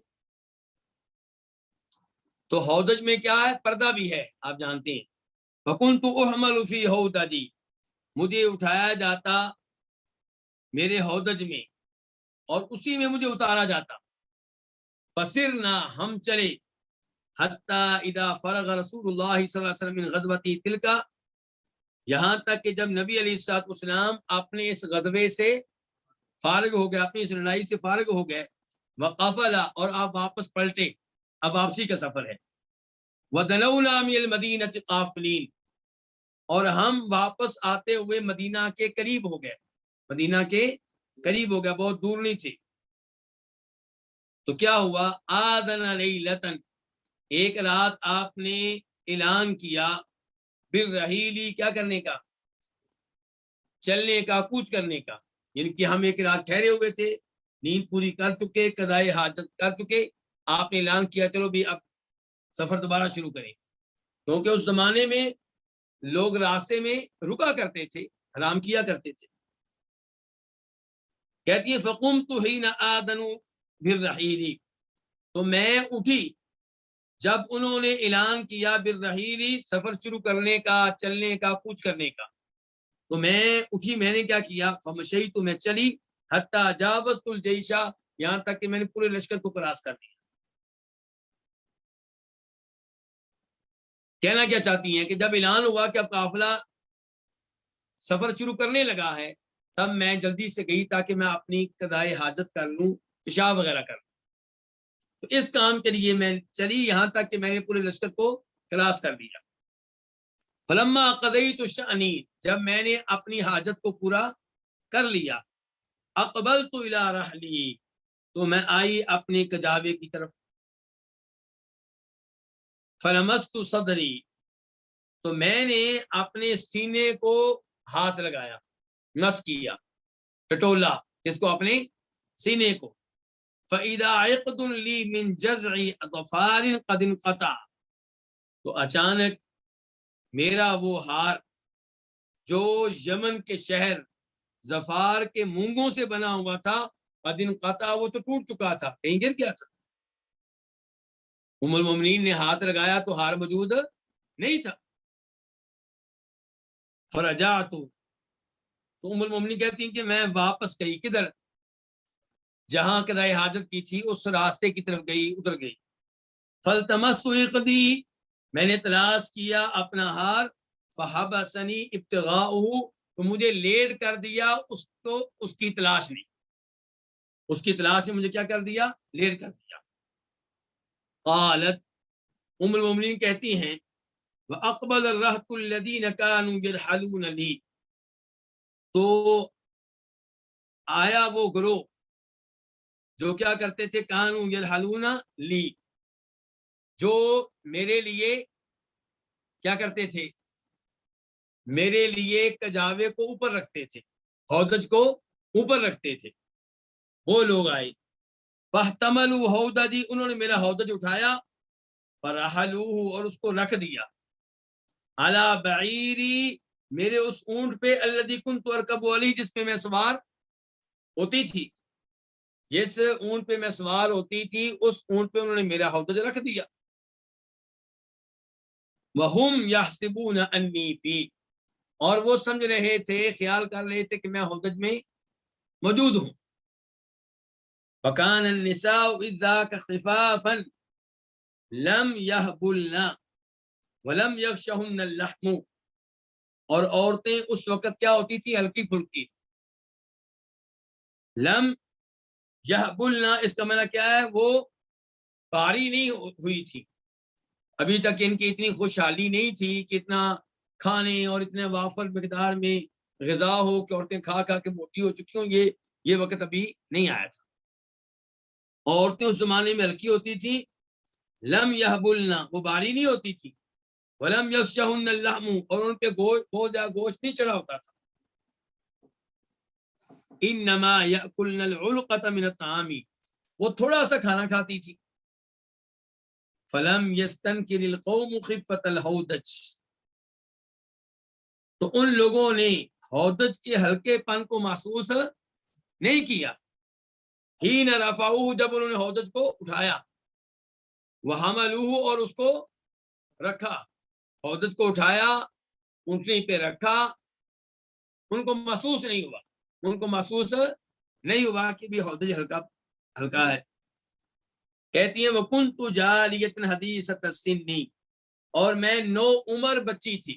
تو ہودج میں کیا ہے؟ پردہ بھی ہے، آپ جانتے ہیں. فکنت احمل فی ہودجی، مجھے اٹھایا جاتا میرے ہودج میں اور اسی میں مجھے اتارا جاتا. فسرنا ہم چلے حتی اذا فرغ رسول اللہ صلی اللہ علیہ وسلم من غزوتی تلکا یہاں تک کہ جب نبی علیہ الصلوۃ والسلام اپنے اس غزوے سے فارغ ہو گئے, اپنی اس لڑائی سے فارغ ہو گئے. وقفلا اور آپ واپس پلٹے, اب واپسی کا سفر ہے. ودنونا من المدینۃ قافلین اور ہم واپس آتے ہوئے مدینہ کے قریب ہو گئے, مدینہ کے قریب ہو گیا, بہت دور نہیں تھی. تو کیا ہوا, آذن لیلتن ایک رات آپ نے اعلان کیا بالرحیلی کیا کرنے کا, چلنے کا, کوچ کرنے کا. یعنی کہ ہم ایک رات ٹھہرے ہوئے تھے, نیند پوری کر چکے, قضائے حاجت کر چکے, آپ نے اعلان کیا چلو بھی اب سفر دوبارہ شروع کریں. کیونکہ اس زمانے میں لوگ راستے میں رکا کرتے تھے, آرام کیا کرتے تھے. کہتی ہے فقمت حین آذن بالرحیل تو میں اٹھی جب انہوں نے اعلان کیا بالرحیل سفر شروع کرنے کا, چلنے کا, کوچ کرنے کا. تو میں اٹھی, میں نے کیا کیا, فمشیت میں چلی حتی جاوزت الجیشہ یہاں تک کہ میں نے پورے لشکر کو کراس کر دیا. کہنا کیا چاہتی ہیں کہ جب اعلان ہوا کہ اب قافلہ سفر شروع کرنے لگا ہے تب میں جلدی سے گئی تاکہ میں اپنی قضائے حاجت کر لوں, پیشاب وغیرہ کر لوں. تو اس کام کے لیے میں چلی یہاں تک کہ میں نے پورے لشکر کو کراس کر دیا. فلما قضیت شأنی جب میں نے اپنی حاجت کو پورا کر لیا, اقبلت الی رحلی تو میں آئی اپنے کجاوے کی طرف. فلمست صدری تو میں نے اپنے سینے کو ہاتھ لگایا, مس کیا, ٹٹولا اس کو اپنے سینے کو. فَإِذَا عِقْدٌ لِّي مِن جَزْعِ أَظْفَارٍ قَدْ انقطع تو اچانک میرا وہ ہار جو یمن کے شہر ظفار کے مونگوں سے بنا ہوا تھا, قد انقطع وہ تو ٹوٹ چکا تھا, کہیں گر گیا تھا. ام المومنین نے ہاتھ لگایا تو ہار موجود نہیں تھا. فرجعت تو ام المومنین کہتی ہیں کہ میں واپس گئی, کدھر, جہاں قضائے حاجت کی تھی اس راستے کی طرف گئی, ادھر گئی. فالتمست عقدی میں نے تلاش کیا اپنا ہار, فحبسنی ابتغاؤہ تو مجھے لیٹ کر دیا اس کو, اس کی تلاش نے, اس کی تلاش نے مجھے کیا کر دیا, لیٹ کر دیا. قالت ام المومنین کہتی ہیں وَأَقْبَلَ الرَّهْطُ الَّذِينَ كَانُوا يَرْحَلُونَ لِي تو آیا وہ گروہ جو کیا کرتے تھے, کانو یرحلون لی جو میرے لیے کیا کرتے تھے, میرے لیے کجاوے کو اوپر رکھتے تھے, ہودج کو اوپر رکھتے تھے. وہ لوگ آئے, فاحتملوا ہودجی انہوں نے میرا ہودج اٹھایا, فرحلوہ اور اس کو رکھ دیا, علی بعیری میرے اس اونٹ پہ, الذی کنت ارکب علیہ جس پہ میں سوار ہوتی تھی, جس اونٹ پہ میں سوار ہوتی تھی اس اونٹ پہ انہوں نے میرا ہودج رکھ دیا. وَهُمْ يَحْسِبُونَ أَنِّي فِي اور وہ سمجھ رہے تھے, خیال کر رہے تھے کہ میں ہودج میں موجود ہوں. وَكَانَ النِّسَاءُ إِذْ ذَاكَ خِفَافًا لَمْ يَهْبُلْنَ وَلَمْ يَغْشَهُنَّ اللَّحْمُ اور عورتیں اس وقت کیا ہوتی تھی, ہلکی پھلکی. لم یحبلنا اس کا معنی کیا ہے, وہ پاری نہیں ہوئی تھی, ابھی تک ان کی اتنی خوشحالی نہیں تھی کہ اتنا کھانے اور اتنے وافر مقدار میں غذا ہو کہ عورتیں کھا کھا کے موٹی ہو چکی ہوں, یہ وقت ابھی نہیں آیا تھا. عورتیں اس زمانے میں ہلکی ہوتی تھی. لم یحبلنا وہ باری نہیں ہوتی تھی, ولم یغشہن اللحم اور ان پہ گوشت نہیں چڑھا ہوتا تھا. انما یاکلن العلقۃ من الطعام وہ تھوڑا سا کھانا کھاتی تھی. فلم یستنکر القوم خفۃ الہودج تو ان لوگوں نے ہودج کے ہلکے پن کو محسوس نہیں کیا. حین رفعوہ جب انہوں نے ہودج کو اٹھایا, وحملوہ اور اس کو رکھا, ہودج کو اٹھایا, اونٹنی پہ رکھا, ان کو محسوس نہیں ہوا کہ بھی ہودج ہلکا ہے. کہتی ہیں وَكُنْتُ جَارِيَةً حَدِيثَةَ السِّنِّ، اور میں 9 عمر بچی تھی.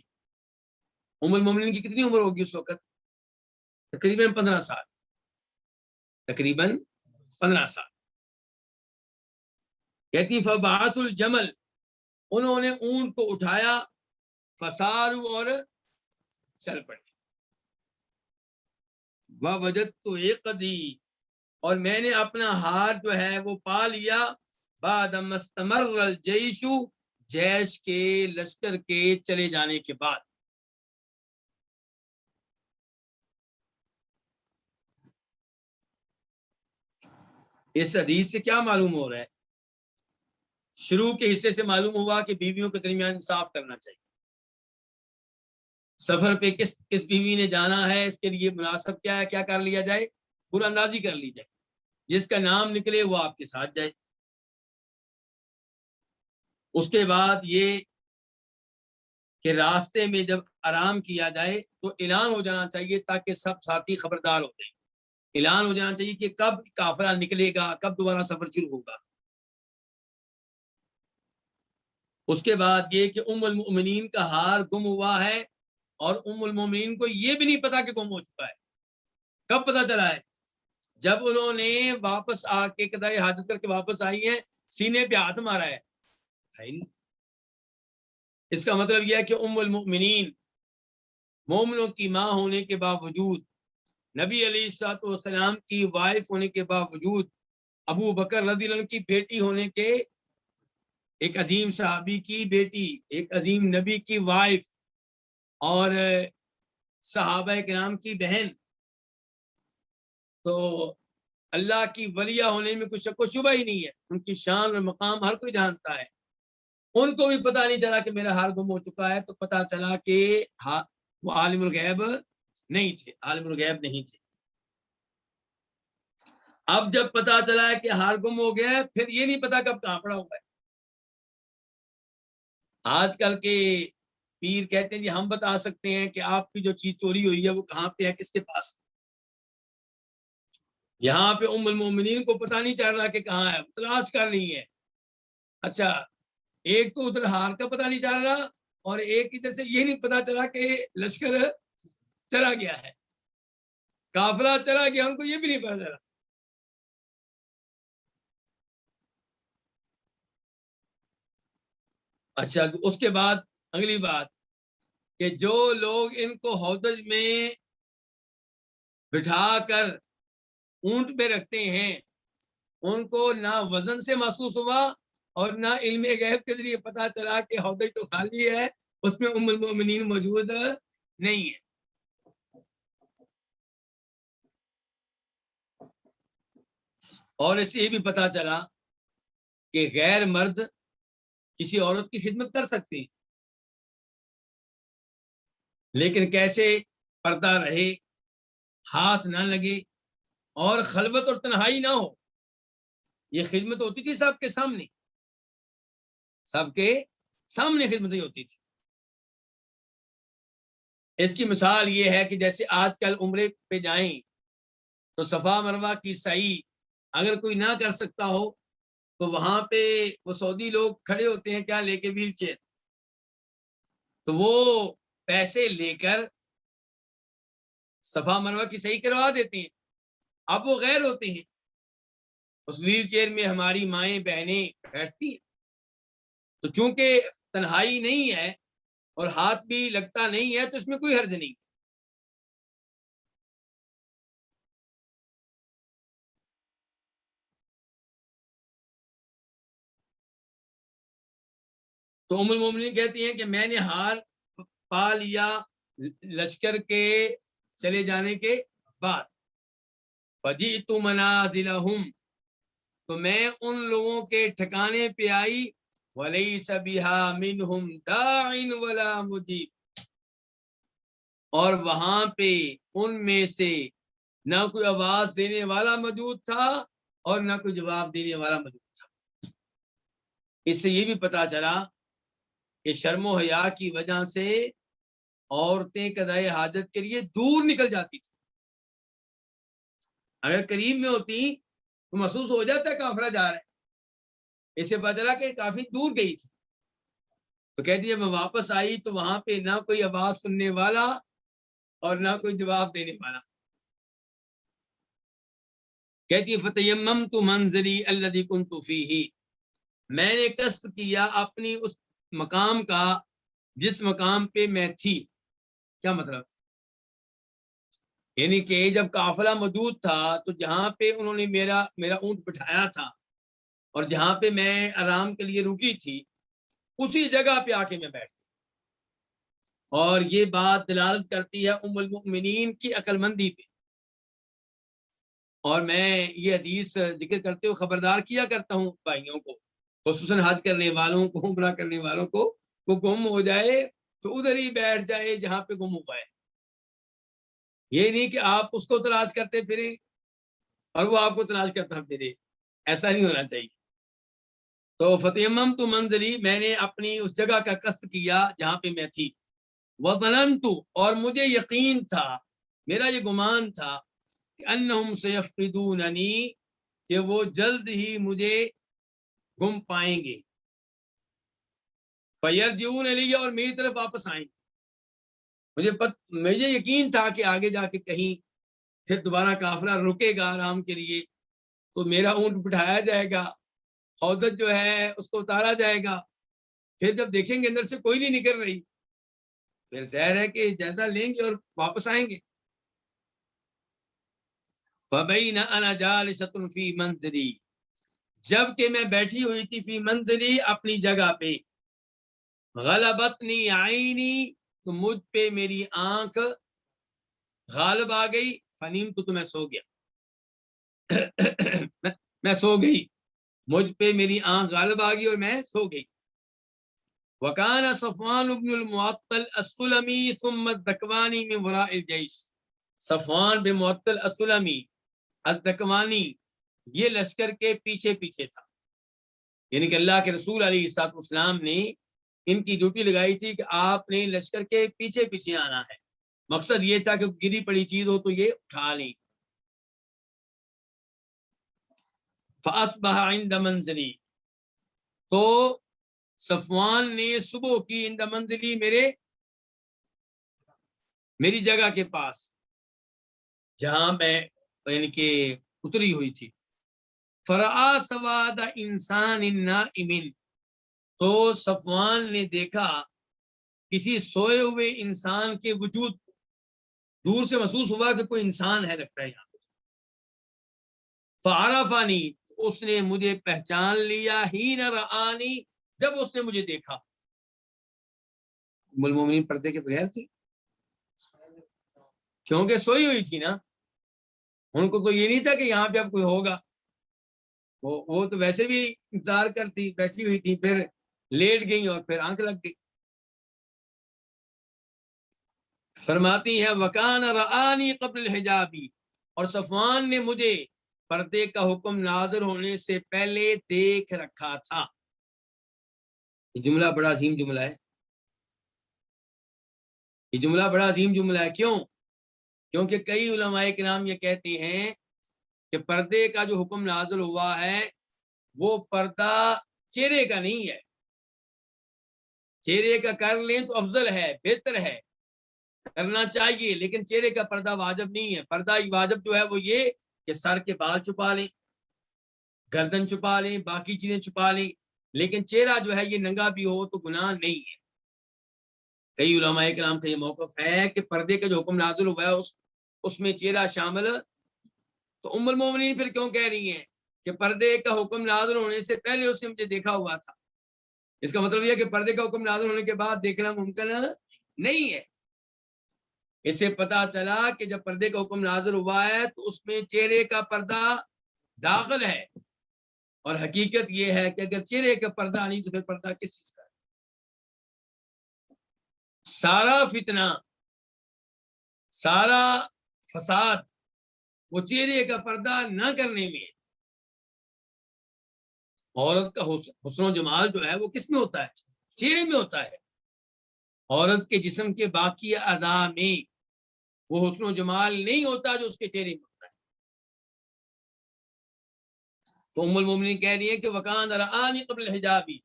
ام المومنین کی کتنی عمر ہوگی اس وقت؟ تقریباً 15 سال. کہتی فبعث الجمل، انہوں نے اونٹ کو اٹھایا، فسارو، اور چل پڑے. ووجدت عقدی، اور میں نے اپنا ہار جو ہے وہ پا لیا، بعد ما استمر الجیش، جیش کے لشکر کے چلے جانے کے بعد. اس حدیث سے کیا معلوم ہو رہا ہے؟ شروع کے حصے سے معلوم ہوا کہ بیویوں کے درمیان انصاف کرنا چاہیے. سفر پہ کس بیوی نے جانا ہے اس کے لیے مناسب کیا ہے، کیا کر لیا جائے، پورا اندازی کر لی جائے. جس کا نام نکلے وہ آپ کے ساتھ جائے. اس کے بعد یہ کہ راستے میں جب آرام کیا جائے تو اعلان ہو جانا چاہیے تاکہ سب ساتھی خبردار ہوتے ہیں. اعلان ہو جانا چاہیے کہ کب قافلہ نکلے گا، کب دوبارہ سفر شروع ہوگا. اس کے بعد یہ کہ ام المؤمنین کا ہار گم ہوا ہے، اور ام المؤمنین کو یہ بھی نہیں پتا کہ گم ہو چکا ہے. کب پتا چلا ہے؟ جب انہوں نے واپس آ کے قضاء حاجت کر کے واپس آئی ہیں، سینے پہ ہاتھ مارا ہے. اس کا مطلب یہ ہے کہ ام المؤمنین مومنوں کی ماں ہونے کے باوجود، نبی علیہ الصلوۃ والسلام کی وائف ہونے کے باوجود، ابو بکر رضی اللہ عنہ کی بیٹی ہونے کے، ایک عظیم صحابی کی بیٹی، ایک عظیم نبی کی وائف، اور صحابہ کرام کی بہن، تو اللہ کی ولیہ ہونے میں کوئی شک و شبہ ہی نہیں ہے. ان کی شان اور مقام ہر کوئی جانتا ہے. ان کو بھی پتا نہیں چلا کہ میرا ہار گم ہو چکا ہے، تو پتا چلا کہ وہ عالم الغیب نہیں تھے. اب جب پتا چلا ہے کہ ہار گم ہو گیا ہے، پھر یہ نہیں پتا کب کہاں پڑا ہوا ہے. آج کل کے پیر کہتے ہیں جی ہم بتا سکتے ہیں کہ آپ کی جو چیز چوری ہوئی ہے وہ کہاں پہ ہے، کس کے پاس. یہاں پہ ام المومنین کو پتا نہیں چل رہا کہ کہاں ہے، تلاش کر رہی ہے. اچھا، ایک تو ادھر ہار کا پتا نہیں چل رہا، اور ایک ادھر سے یہ نہیں پتا چلا کہ لشکر چلا گیا ہے، قافلہ چلا گیا، ہم کو یہ بھی نہیں پتا چلا. اچھا، اس کے بعد اگلی بات کہ جو لوگ ان کو ہودج میں بٹھا کر اونٹ پہ رکھتے ہیں، ان کو نہ وزن سے محسوس ہوا اور نہ علم غیب کے ذریعے پتا چلا کہ ہودج تو خالی ہے، اس میں ام المؤمنین موجود نہیں ہے. اور اس سے یہ بھی پتا چلا کہ غیر مرد کسی عورت کی خدمت کر سکتے ہیں، لیکن کیسے؟ پردہ رہے، ہاتھ نہ لگے، اور خلوت اور تنہائی نہ ہو. یہ خدمت ہوتی تھی سب کے سامنے خدمت ہی ہوتی تھی. اس کی مثال یہ ہے کہ جیسے آج کل عمرے پہ جائیں تو صفا مروہ کی سعی اگر کوئی نہ کر سکتا ہو تو وہاں پہ وہ سعودی لوگ کھڑے ہوتے ہیں کیا لے کے، ویل چیئر، تو وہ پیسے لے کر صفا مروہ کی صحیح کروا دیتے ہیں. اب وہ غیر ہوتے ہیں، اس ویل چیئر میں ہماری مائیں بہنیں بیٹھتی ہیں، تو چونکہ تنہائی نہیں ہے اور ہاتھ بھی لگتا نہیں ہے تو اس میں کوئی حرج نہیں. تو ام المومنین کہتی ہیں کہ میں نے ہار پا لیا لشکر کے چلے جانے کے بعد. فجئت منازلہم، تو میں ان لوگوں کے ٹھکانے پہ آئی. ولیس بہا منہم داع ولا مجیب، اور وہاں پہ ان میں سے نہ کوئی آواز دینے والا موجود تھا اور نہ کوئی جواب دینے والا موجود تھا. اس سے یہ بھی پتا چلا کہ شرم و حیا کی وجہ سے عورتیں قضائے حاجت کے لیے دور نکل جاتی تھی. اگر قریب میں ہوتی تو محسوس ہو جاتا ہے قافلہ جا رہا ہے. اسے پتہ چلا کہ کافی دور گئی تھی. تو کہتی جب میں واپس آئی تو وہاں پہ نہ کوئی آواز سننے والا اور نہ کوئی جواب دینے والا. کہتی فتیممت منزلی الذی کنت فیہ، میں نے قصد کیا اپنی اس مقام کا جس مقام پہ میں تھی. کیا مطلب؟ یعنی کہ جب قافلہ موجود تھا تو جہاں پہ انہوں نے میرا اونٹ بٹھایا تھا اور جہاں پہ میں آرام کے لیے رکی تھی اسی جگہ پہ آ کے میں بیٹھ. اور یہ بات دلالت کرتی ہے ام المؤمنین کی عقل مندی پہ. اور میں یہ حدیث ذکر کرتے ہوئے خبردار کیا کرتا ہوں بھائیوں کو، خصوصاً حج کرنے والوں کو، عمرہ کرنے والوں کو، وہ گم ہو جائے تو ادھر ہی بیٹھ جائے جہاں پہ گم ہوا ہے. یہ نہیں کہ آپ اس کو تلاش کرتے پھریں اور وہ آپ کو تلاش کرتا پھرے، ایسا نہیں ہونا چاہیے. تو فتیممت منزلی، میں نے اپنی اس جگہ کا قصد کیا جہاں پہ میں تھی. وظننت، اور مجھے یقین تھا، میرا یہ گمان تھا کہ انہم سیفقدوننی، کہ وہ جلد ہی مجھے گم پائیں گے. فیرجعون الی، اور میری طرف واپس آئیں گے. مجھے یقین تھا کہ آگے جا کے کہیں پھر دوبارہ قافلہ رکے گا آرام کے لیے تو میرا اونٹ بٹھایا جائے گا، حوضت جو ہے اس کو اتارا جائے گا. پھر جب دیکھیں گے اندر سے کوئی نہیں نکل رہی پھر ظاہر ہے کہ جائزہ لیں گے اور واپس آئیں گے. فبین انا جالسۃ فی منزلی، جب کہ میں بیٹھی ہوئی تھی فی منزلی، اپنی جگہ پہ. غلبتنی عینی، تو مجھ پہ میری آنکھ غالب آ گئی. فنیم تو میں سو گیا میں سو گئی، مجھ پہ میری آنکھ غالب آ گئی اور میں سو گئی. وکان صفوان بن المعطل السلمی ثم الذکوانی من وراء الجیش، صفوان بن معطل السلمی الذکوانی یہ لشکر کے پیچھے پیچھے تھا. یعنی کہ اللہ کے رسول علیہ الصلوۃ والسلام نے ان کی ڈیوٹی لگائی تھی کہ آپ نے لشکر کے پیچھے پیچھے آنا ہے. مقصد یہ تھا کہ گری پڑی چیز ہو تو یہ اٹھا لیں. فاصبح عند منزلی، تو صفوان نے صبح کی عند منزلی، میری جگہ کے پاس جہاں میں یعنی کہ اتری ہوئی تھی. فرآ سواد انسان نائم، تو صفوان نے دیکھا کسی سوئے ہوئے انسان کے وجود، دور سے محسوس ہوا کہ کوئی انسان ہے لگتا ہے یہاں پہ. فعرفنی، اس نے مجھے پہچان لیا. حین رآنی، جب اس نے مجھے دیکھا. ام المومنین پردے کے بغیر تھی کیونکہ سوئی ہوئی تھی نا، ان کو تو یہ نہیں تھا کہ یہاں پہ اب کوئی ہوگا. وہ تو ویسے بھی انتظار کرتی بیٹھی ہوئی تھی، پھر لیٹ گئی اور پھر آنکھ لگ گئی. فرماتی ہے وکان رآنی قبل الحجابی، اور صفوان نے مجھے پردے کا حکم نازل ہونے سے پہلے دیکھ رکھا تھا. یہ جملہ بڑا عظیم جملہ ہے. یہ جملہ بڑا عظیم جملہ ہے. کیوں؟ کیونکہ کئی علماء کرام یہ کہتے ہیں کہ پردے کا جو حکم نازل ہوا ہے وہ پردہ چہرے کا نہیں ہے. چہرے کا کر لیں تو افضل ہے، بہتر ہے، کرنا چاہیے، لیکن چہرے کا پردہ واجب نہیں ہے. پردہ واجب جو ہے وہ یہ کہ سر کے بال چھپا لیں، گردن چھپا لیں، باقی چیزیں چھپا لیں، لیکن چہرہ جو ہے یہ ننگا بھی ہو تو گناہ نہیں ہے. کئی علماء کرام کا یہ موقف ہے کہ پردے کا جو حکم نازل ہوا ہے اس میں چہرہ شامل. تو ام المومنین پھر کیوں کہہ رہی ہیں کہ پردے کا حکم نازل ہونے سے پہلے اس نے مجھے دیکھا ہوا تھا؟ اس کا مطلب یہ کہ پردے کا حکم نازل ہونے کے بعد دیکھنا ممکن نہیں ہے. اسے پتا چلا کہ جب پردے کا حکم نازل ہوا ہے تو اس میں چہرے کا پردہ داخل ہے، اور حقیقت یہ ہے کہ اگر چہرے کا پردہ نہیں تو پھر پردہ کس چیز کا ہے؟ سارا فتنہ، سارا فساد وہ چہرے کا پردہ نہ کرنے میں. عورت کا حسن و جمال جو ہے وہ کس میں ہوتا ہے؟ چہرے میں ہوتا ہے. عورت کے جسم کے باقی اعضاء میں وہ حسن و جمال نہیں ہوتا جو اس کے چہرے میں ہوتا ہے. تو ام المومنین کہہ رہی ہے کہ وکان رآنی قبل الحجابی،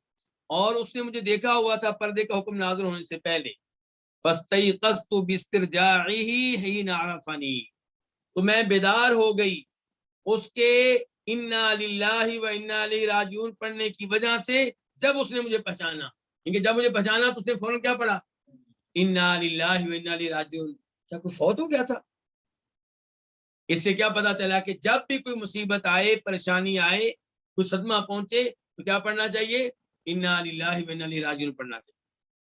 اور اس نے مجھے دیکھا ہوا تھا پردے کا حکم نازل ہونے سے پہلے. فاستيقظت باسترجاعه حين عرفني، تو میں بیدار ہو گئی اس کے انا للہ و انا الیہ راجعون پڑھنے کی وجہ سے جب اس نے مجھے پہچانا. کیونکہ جب مجھے پہچانا تو اس نے فوراً کیا پڑھا؟ انا للہ و انا الیہ راجعون. کیا کوئی فوت ہو گیا تھا؟ اس سے کیا پتا چلا کہ جب بھی کوئی مصیبت آئے، پریشانی آئے، کوئی صدمہ پہنچے تو کیا پڑھنا چاہیے؟ انا للہ و انا الیہ راجعون پڑھنا چاہیے.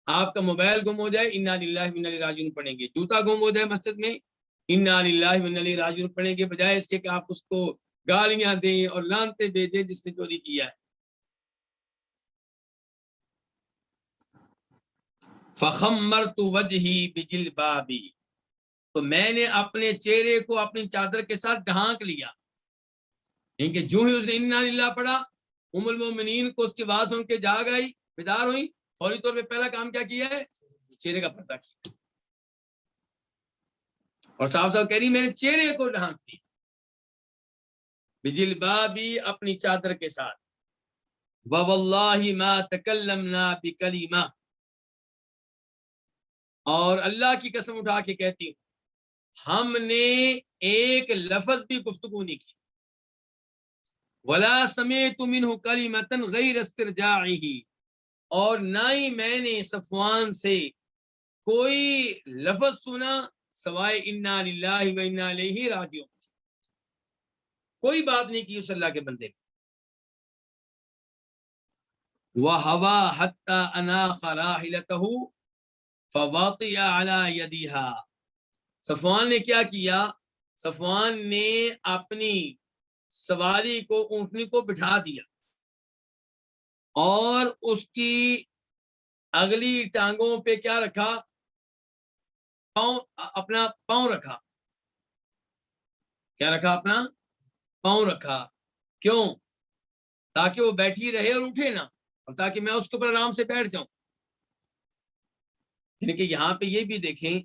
آپ کا موبائل گم ہو جائے انا للہ و انا الیہ راجعون پڑھیں گے. جوتا گم ہو جائے مسجد میں انا للہ و انا الیہ راجعون پڑھیں گے، بجائے اس کے کہ آپ اس کو گالیاں دیں اور لعنتیں بھیجیں جس نے چوری کیا ہے. فخمرت وجہی بجلبابی، تو میں نے اپنے چہرے کو اپنی چادر کے ساتھ ڈھانک لیا. کیونکہ جو ہی اس نے انا للہ پڑھا، ام المومنین کو اس کی آواز سن کے جاگ آئی، بیدار ہوئی، فوری طور پہ پہلا کام کیا کیا ہے؟ چہرے کا پردہ کیا. اور صاحب صاحب کہہ رہی میں نے چہرے کو ڈھانک دیا بجلبابی، اپنی چادر کے ساتھ. وواللہ ما تکلمنا بکلمہ، اور اللہ کی قسم اٹھا کے کہتی ہوں ہم نے ایک لفظ بھی گفتگو نہیں کی. ولا سمعت منہ کلمۃ غیر استرجاعہ، اور نہ ہی میں نے صفوان سے کوئی لفظ سنا سوائے انا للہ و انا الیہ راجعون. کوئی بات نہیں کی اس اللہ کے بندے نے. وَهَوَى حَتَّى أَنَاخَ رَاحِلَتَهُ فَوَطِئَ عَلَى يَدِهَا، صفوان نے کیا کیا؟ صفوان نے اپنی سواری کو، اونٹنی کو بٹھا دیا اور اس کی اگلی ٹانگوں پہ کیا رکھا؟ پاؤں، اپنا پاؤں رکھا. کیا رکھا؟ اپنا پاؤں رکھا. کیوں؟ تاکہ وہ بیٹھی رہے اور اٹھے نہ، اور تاکہ میں اس کے اوپر آرام سے بیٹھ جاؤں. یعنی کہ یہاں پہ یہ بھی دیکھیں،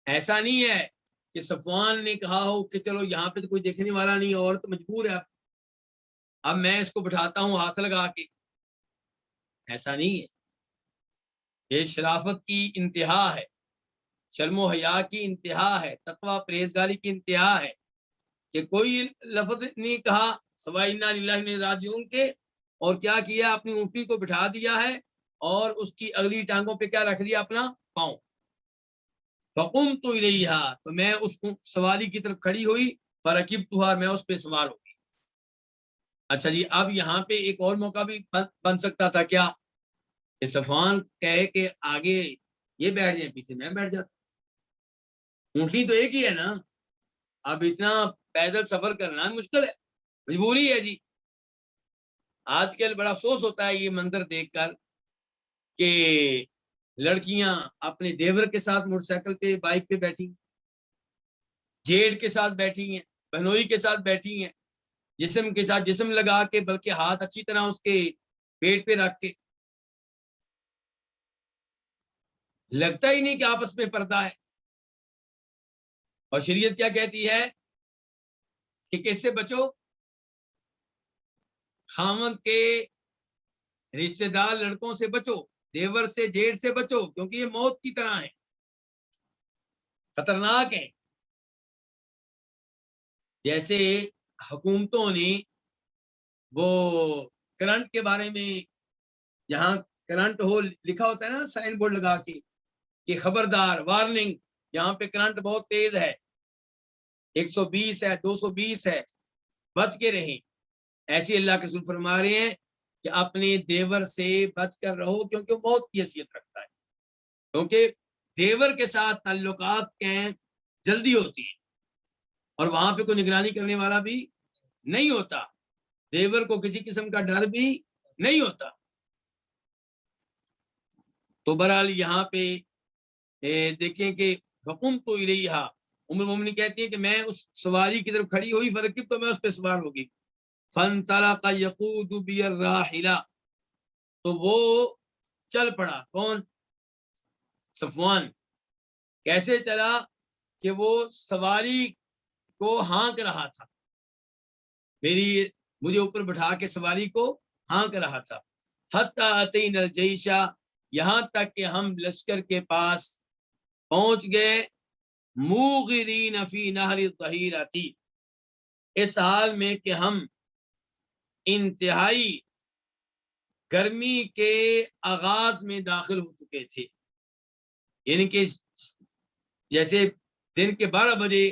ایسا نہیں ہے کہ صفوان نے کہا ہو کہ چلو یہاں پہ تو کوئی دیکھنے والا نہیں، عورت مجبور ہے، اب میں اس کو بٹھاتا ہوں ہاتھ لگا کے. ایسا نہیں ہے. یہ شرافت کی انتہا ہے، شرم و حیا کی انتہا ہے، تقوی پرہیزگاری کی انتہا ہے کہ کوئی لفظ نہیں کہا سوائے انا للہ و انا الیہ راجعون کے، اور کیا کیا؟ اپنی اونٹنی کو بٹھا دیا ہے اور اس کی اگلی ٹانگوں پہ کیا رکھ دیا؟ اپنا پاؤں. فقمت الیہا، تو میں اس سواری کی طرف کھڑی ہوئی. فرکبتھا، میں اس پہ سوار ہو گئی. اچھا جی، اب یہاں پہ ایک اور موقع بھی بن سکتا تھا. کیا؟ کہ صفوان کہے کہ آگے یہ بیٹھ جائے، پیچھے میں بیٹھ جاتا. اونٹنی تو ایک ہی ہے نا، اب اتنا پیدل سفر کرنا مشکل ہے، مجبوری ہے جی. آج کل بڑا افسوس ہوتا ہے یہ منظر دیکھ کر کہ لڑکیاں اپنے دیور کے ساتھ موٹر سائیکل پہ، بائک پہ بیٹھی ہیں، جیڑ کے ساتھ بیٹھی ہیں، بہنوئی کے ساتھ بیٹھی ہیں، جسم کے ساتھ جسم لگا کے، بلکہ ہاتھ اچھی طرح اس کے پیٹ پہ رکھ کے. لگتا ہی نہیں کہ آپس میں پردہ ہے. اور شریعت کیا کہتی ہے کہ کس سے بچو؟ خاوند کے رشتہ دار لڑکوں سے بچو، دیور سے، جیڑ سے بچو، کیونکہ یہ موت کی طرح ہیں، خطرناک ہیں. جیسے حکومتوں نے وہ کرنٹ کے بارے میں، جہاں کرنٹ ہو لکھا ہوتا ہے نا سائن بورڈ لگا کے کہ خبردار، وارننگ، یہاں پہ کرنٹ بہت تیز ہے، 120 ہے، 220 ہے، بچ کے رہیں. ایسے اللہ کے رسول فرما رہے ہیں کہ اپنے دیور سے بچ کر رہو، کیونکہ وہ موت کی حیثیت رکھتا ہے. کیونکہ دیور کے ساتھ تعلقات کے جلدی ہوتی ہے اور وہاں پہ کوئی نگرانی کرنے والا بھی نہیں ہوتا، دیور کو کسی قسم کا ڈر بھی نہیں ہوتا. تو بہرحال یہاں پہ دیکھیں کہ فقمت الیہا، ام المومنین کہتی ہے کہ میں اس سواری کی طرف کھڑی ہوئی. فرکب، تو میں اس پہ سوار ہو گئی. فانطلق یقود بی الراحلہ، تو وہ چل پڑا. کون؟ صفوان کیسے چلا کہ وہ سواری کو ہانک رہا تھا، مجھے اوپر بٹھا کے سواری کو ہانک رہا تھا. حتی اتینا الجیش، یہاں تک کہ ہم لشکر کے پاس پہنچ گئے. موغرین فی نہر الظہیرۃ، اس حال میں کہ ہم انتہائی گرمی کے آغاز میں داخل ہو چکے تھے. یعنی کہ جیسے دن کے 12 بجے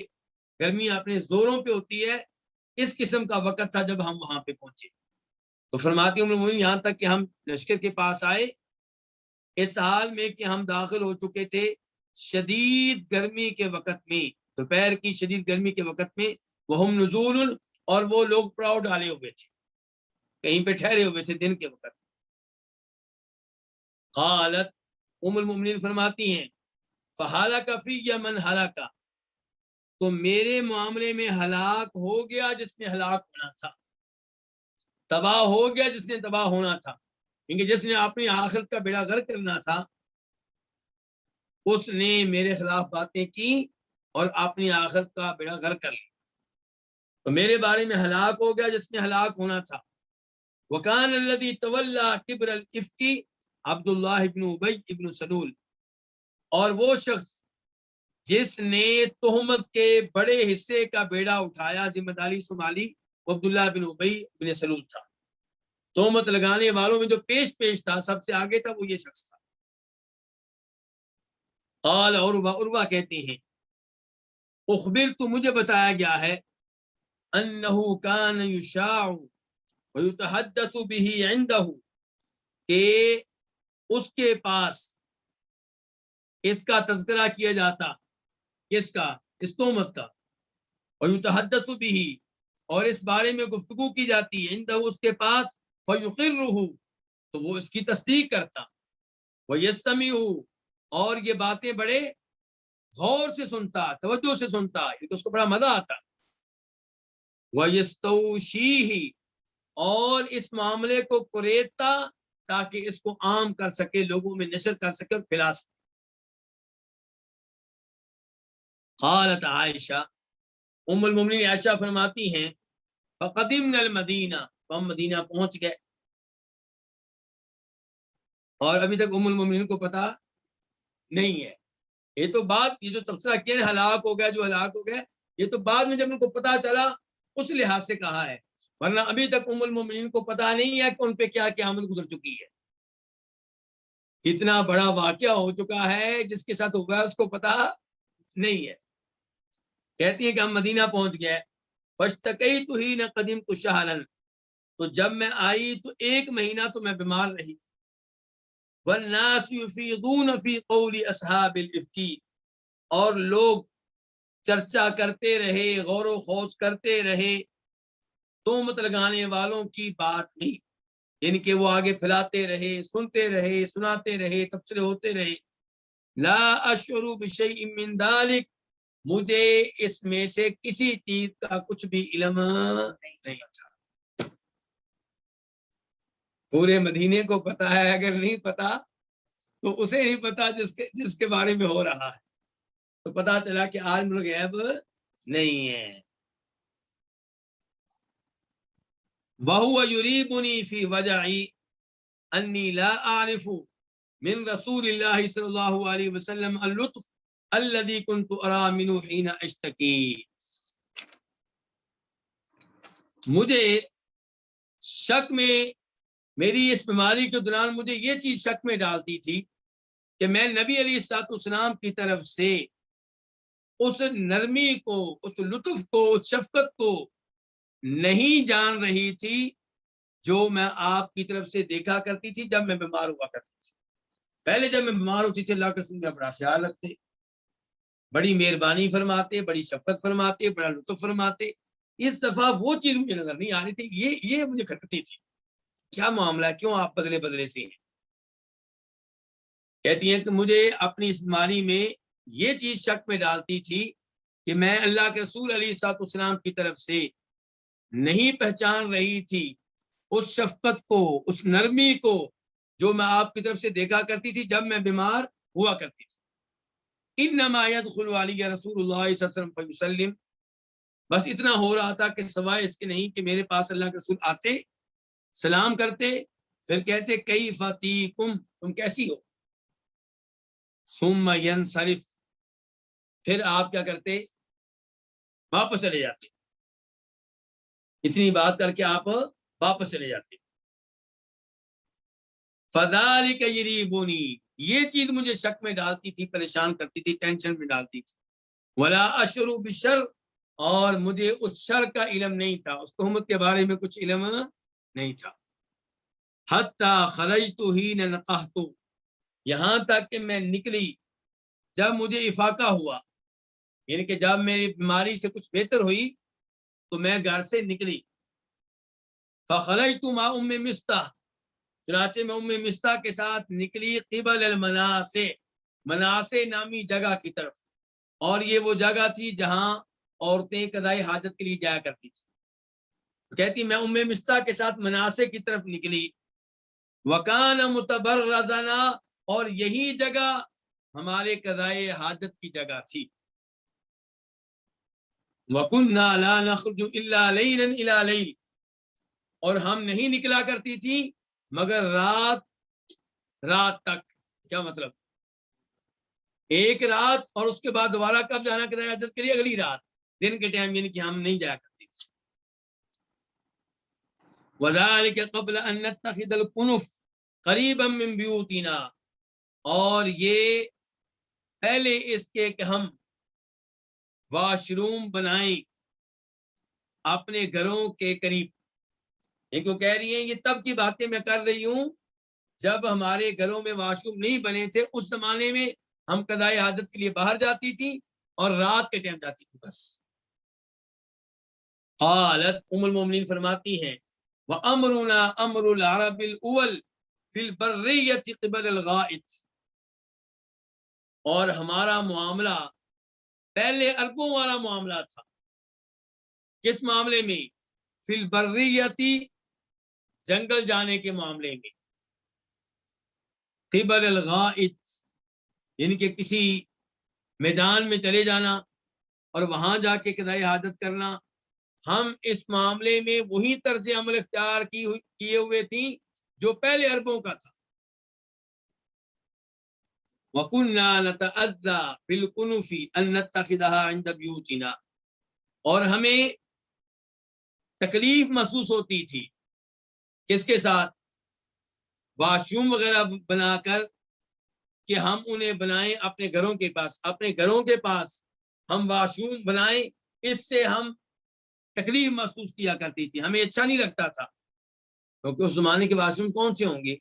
گرمی اپنے زوروں پہ ہوتی ہے، اس قسم کا وقت تھا جب ہم وہاں پہ پہنچے. تو فرماتی ہوں یہاں تک کہ ہم لشکر کے پاس آئے، اس حال میں کہ ہم داخل ہو چکے تھے شدید گرمی کے وقت میں، دوپہر کی شدید گرمی کے وقت میں. وہم نزول، اور وہ لوگ پڑاؤ ڈالے ہوئے تھے، کہیں پہ ٹھہرے ہوئے تھے دن کے وقت. قالت ام المؤمنین فرماتی ہیں فہلک فی من ہلک، تو میرے معاملے میں ہلاک ہو گیا جس نے ہلاک ہونا تھا، تباہ ہو گیا جس نے تباہ ہونا تھا. کیونکہ جس نے اپنی آخرت کا بیڑا غرق کرنا تھا اس نے میرے خلاف باتیں کی اور اپنی آخرت کا بیڑا غرق کر لیا. تو میرے بارے میں ہلاک ہو گیا جس نے ہلاک ہونا تھا. وکان الذی تولی کبر الافک عبداللہ ابن ابی ابن سلول، اور وہ شخص جس نے تہمت کے بڑے حصے کا بیڑا اٹھایا، ذمہ داری سنبھالی، وہ عبداللہ بن ابی بن سلول تھا. تہمت لگانے والوں میں جو پیش تھا، سب سے آگے تھا، وہ یہ شخص تھا. قال عروہ کہتے ہیں اخبر، تو مجھے بتایا گیا ہے انہ کان یشاع ویتحدث به عنده، کہ اس کے پاس اس کا تذکرہ کیا جاتا، کس کا؟ اس تہمت کا. ویتحدث به، اور اس بارے میں گفتگو کی جاتی ہے، عنده اس کے پاس، فیقرہ، تو وہ اس کی تصدیق کرتا، ویستمع، اور یہ باتیں بڑے غور سے سنتا، توجہ سے سنتا، اس کو بڑا مزہ آتا. وَيَسْتَوْشِيهِ، اور اس معاملے کو کریتا تاکہ اس کو عام کر سکے، لوگوں میں نشر کر سکے اور پھیلا سکے. قالت عائشہ، ام المؤمنین عائشہ فرماتی ہیں فقدمنا المدینہ، ہم مدینہ پہنچ گئے. اور ابھی تک ام المؤمنین کو پتا نہیں ہے. یہ تو بات، یہ جو تبصرہ کیا ہلاک ہو گیا، جو ہلاک ہو گیا، یہ تو بعد میں جب ان کو پتا چلا اس لحاظ سے کہا ہے، ورنہ ابھی تک ام المؤمنین کو پتا نہیں ہے کہ ان پہ کیا قیامت گزر چکی ہے. کتنا بڑا واقعہ ہو چکا ہے، جس کے ساتھ ہوا ہے اس کو پتا نہیں ہے. کہتی ہے کہ ہم مدینہ پہنچ گئے. فاشتکیت حین قدمت شہرا، تو جب میں آئی تو 1 مہینہ تو میں بیمار رہی. والناس یفیضون فی قول اصحاب الافک، اور لوگ چرچا کرتے رہے، غور و خوض کرتے رہے تہمت لگانے والوں کی بات میں، یعنی کہ وہ آگے پھیلاتے رہے، سنتے رہے، سناتے رہے، تبصرے ہوتے رہے. لا اشعر بشیء من ذلک، مجھے اس میں سے کسی چیز کا کچھ بھی علم نہیں تھا. پورے مدینے کو پتا ہے، اگر نہیں پتا تو اسے نہیں پتا جس کے بارے میں ہو رہا ہے. تو پتا چلا کہ عالم الغیب نہیں ہے. وَهُوَ يُرِيبُنِي فِي وَجَعِي أَنِّي لَا أَعْرِفُ مِنْ رَسُولِ اللَّهِ صلی اللہ علیہ وسلم اللطف الذي كنت أرى منه حين أشتكي. مجھے شک میں، میری اس بیماری کے دوران مجھے یہ چیز شک میں ڈالتی تھی کہ میں نبی علیہ الصلوۃ والسلام کی طرف سے اس نرمی کو، اس لطف کو، اس شفقت کو نہیں جان رہی تھی جو میں آپ کی طرف سے دیکھا کرتی تھی جب میں بیمار ہوا کرتی تھی. پہلے جب میں بیمار ہوتی تھی اللہ کے رسول کا بڑا خیال رکھتے، بڑی مہربانی فرماتے، بڑی شفقت فرماتے، بڑا لطف فرماتے. اس دفعہ وہ چیز مجھے نظر نہیں آ رہی تھی، یہ مجھے کھٹتی تھی. کیا معاملہ ہے، کیوں آپ بدلے سے ہیں؟ کہتی ہیں کہ مجھے اپنی اس بیماری میں یہ چیز شک میں ڈالتی تھی کہ میں اللہ کے رسول علیہ الصلوۃ والسلام کی طرف سے نہیں پہچان رہی تھی اس شفقت کو، اس نرمی کو جو میں آپ کی طرف سے دیکھا کرتی تھی جب میں بیمار ہوا کرتی تھی. انما يدخل علی رسول اللہ صلی اللہ علیہ وسلم فیسلم، بس اتنا ہو رہا تھا کہ سوائے اس کے نہیں کہ میرے پاس اللہ کے رسول آتے، سلام کرتے، پھر کہتے کیف تیکم، تم کیسی ہو، ثم ینصرف، پھر آپ کیا کرتے، واپس چلے جاتے، اتنی بات کر کے آپ واپس چلے جاتے۔ فذلک یریبنی، یہ چیز مجھے شک میں ڈالتی تھی، پریشان کرتی تھی، ٹینشن میں ڈالتی تھی۔ ولا اشر بالشر، اور مجھے اس شر کا علم نہیں تھا، اس تہمت کے بارے میں کچھ علم نہیں تھا۔ حتی خرجت حین نقحت، یہاں تک کہ میں نکلی جب مجھے افاقہ ہوا، یعنی کہ جب میری بیماری سے کچھ بہتر ہوئی تو میں گھر سے نکلی۔ فخرجت مع ام مستح، چنانچہ میں ام مستح کے ساتھ نکلی قبل المناصے، مناصے نامی جگہ کی طرف، اور یہ وہ جگہ تھی جہاں عورتیں قضاء حاجت کے لیے جایا کرتی تھی۔ کہتی میں ام مستح کے ساتھ مناصے کی طرف نکلی، وکان متبرزنا، اور یہی جگہ ہمارے قضاء حاجت کی جگہ تھی۔ وَكُنَّا لَا نَخْرُجُ إِلَّا لَيْلًا إِلَىٰ لَيْلٍ، اور ہم نہیں نکلا کرتی تھی مگر رات تک۔ کیا مطلب؟ ایک رات اور اس کے بعد دوبارہ کب جانا قضاء حاجت کے لیے؟ اگلی رات، دن کے ٹائم یعنی کہ ہم نہیں جایا کرتے تھے۔ وَذَلِكَ قَبْلَ أَن نَتَّخِذَ الْكُنُفَ قَرِيبًا مِّن بِيُوتِنَا، اور یہ پہلے اس کے کہ ہم واش روم بنائیں اپنے گھروں کے قریب۔ ایک وہ کہہ رہی ہیں یہ تب کی باتیں میں کر رہی ہوں جب ہمارے گھروں میں واش روم نہیں بنے تھے، اس زمانے میں ہم قضاء حاجت کے لیے باہر جاتی تھی اور رات کے ٹائم جاتی تھی بس۔ قالت، ام المومنین فرماتی ہیں وَأَمْرُنَا أَمْرُ الْعَرَبِ الْأُوَّلِ فِي الْبَرِّيَّةِ قِبَلَ الْغَائِطِ، اور ہمارا معاملہ پہلے عربوں والا معاملہ تھا۔ کس معاملے میں؟ فی البریتی، جنگل جانے کے معاملے میں، قبل الغائط یعنی کہ کسی میدان میں چلے جانا اور وہاں جا کے قضاء حاجت کرنا۔ ہم اس معاملے میں وہی طرز عمل اختیار کیے ہوئے تھیں جو پہلے عربوں کا تھا۔ وَكُنَّا نَتَأَذَّى بِالْكُنُفِ أَن نَتَّخِذَهَا عِنْدَ بِيُوتِنَا، اور ہمیں تکلیف محسوس ہوتی تھی کس کے ساتھ؟ واش روم وغیرہ بنا کر کہ ہم انہیں بنائیں اپنے گھروں کے پاس، اپنے گھروں کے پاس ہم واش روم بنائیں، اس سے ہم تکلیف محسوس کیا کرتی تھی، ہمیں اچھا نہیں لگتا تھا، کیونکہ اس زمانے کے واش روم کون سے ہوں گے؟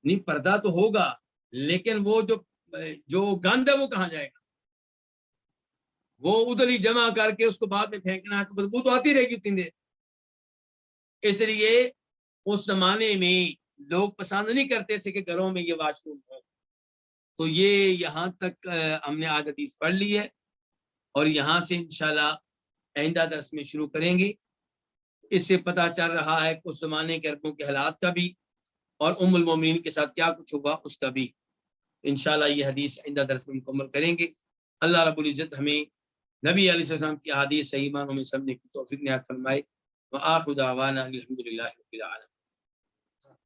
نہیں، پردہ تو ہوگا لیکن وہ جو گند ہے وہ کہاں جائے گا؟ وہ ادھر ہی جمع کر کے اس کو بعد میں پھینکنا ہے تو بدبو تو آتی رہے گی اتنی دیر۔ اس لیے اس زمانے میں لوگ پسند نہیں کرتے تھے کہ گھروں میں یہ واش روم ہو۔ تو یہ یہاں تک ہم نے آج حدیث پڑھ لی ہے، اور یہاں سے انشاءاللہ آئندہ درس میں شروع کریں گے۔ اس سے پتہ چل رہا ہے کہ اس زمانے کے عربوں کے حالات کا بھی اور ام المومنین کے ساتھ کیا کچھ ہوا اس کا بھی۔ انشاءاللہ یہ حدیث آئندہ درس میں مکمل کریں گے۔ اللہ رب العزت ہمیں نبی علیہ السلام کی احادیث صحیح معنوں میں سمجھنے کی توفیق عنایت فرمائے۔ وآخر دعوانا الحمدللہ رب العالمین۔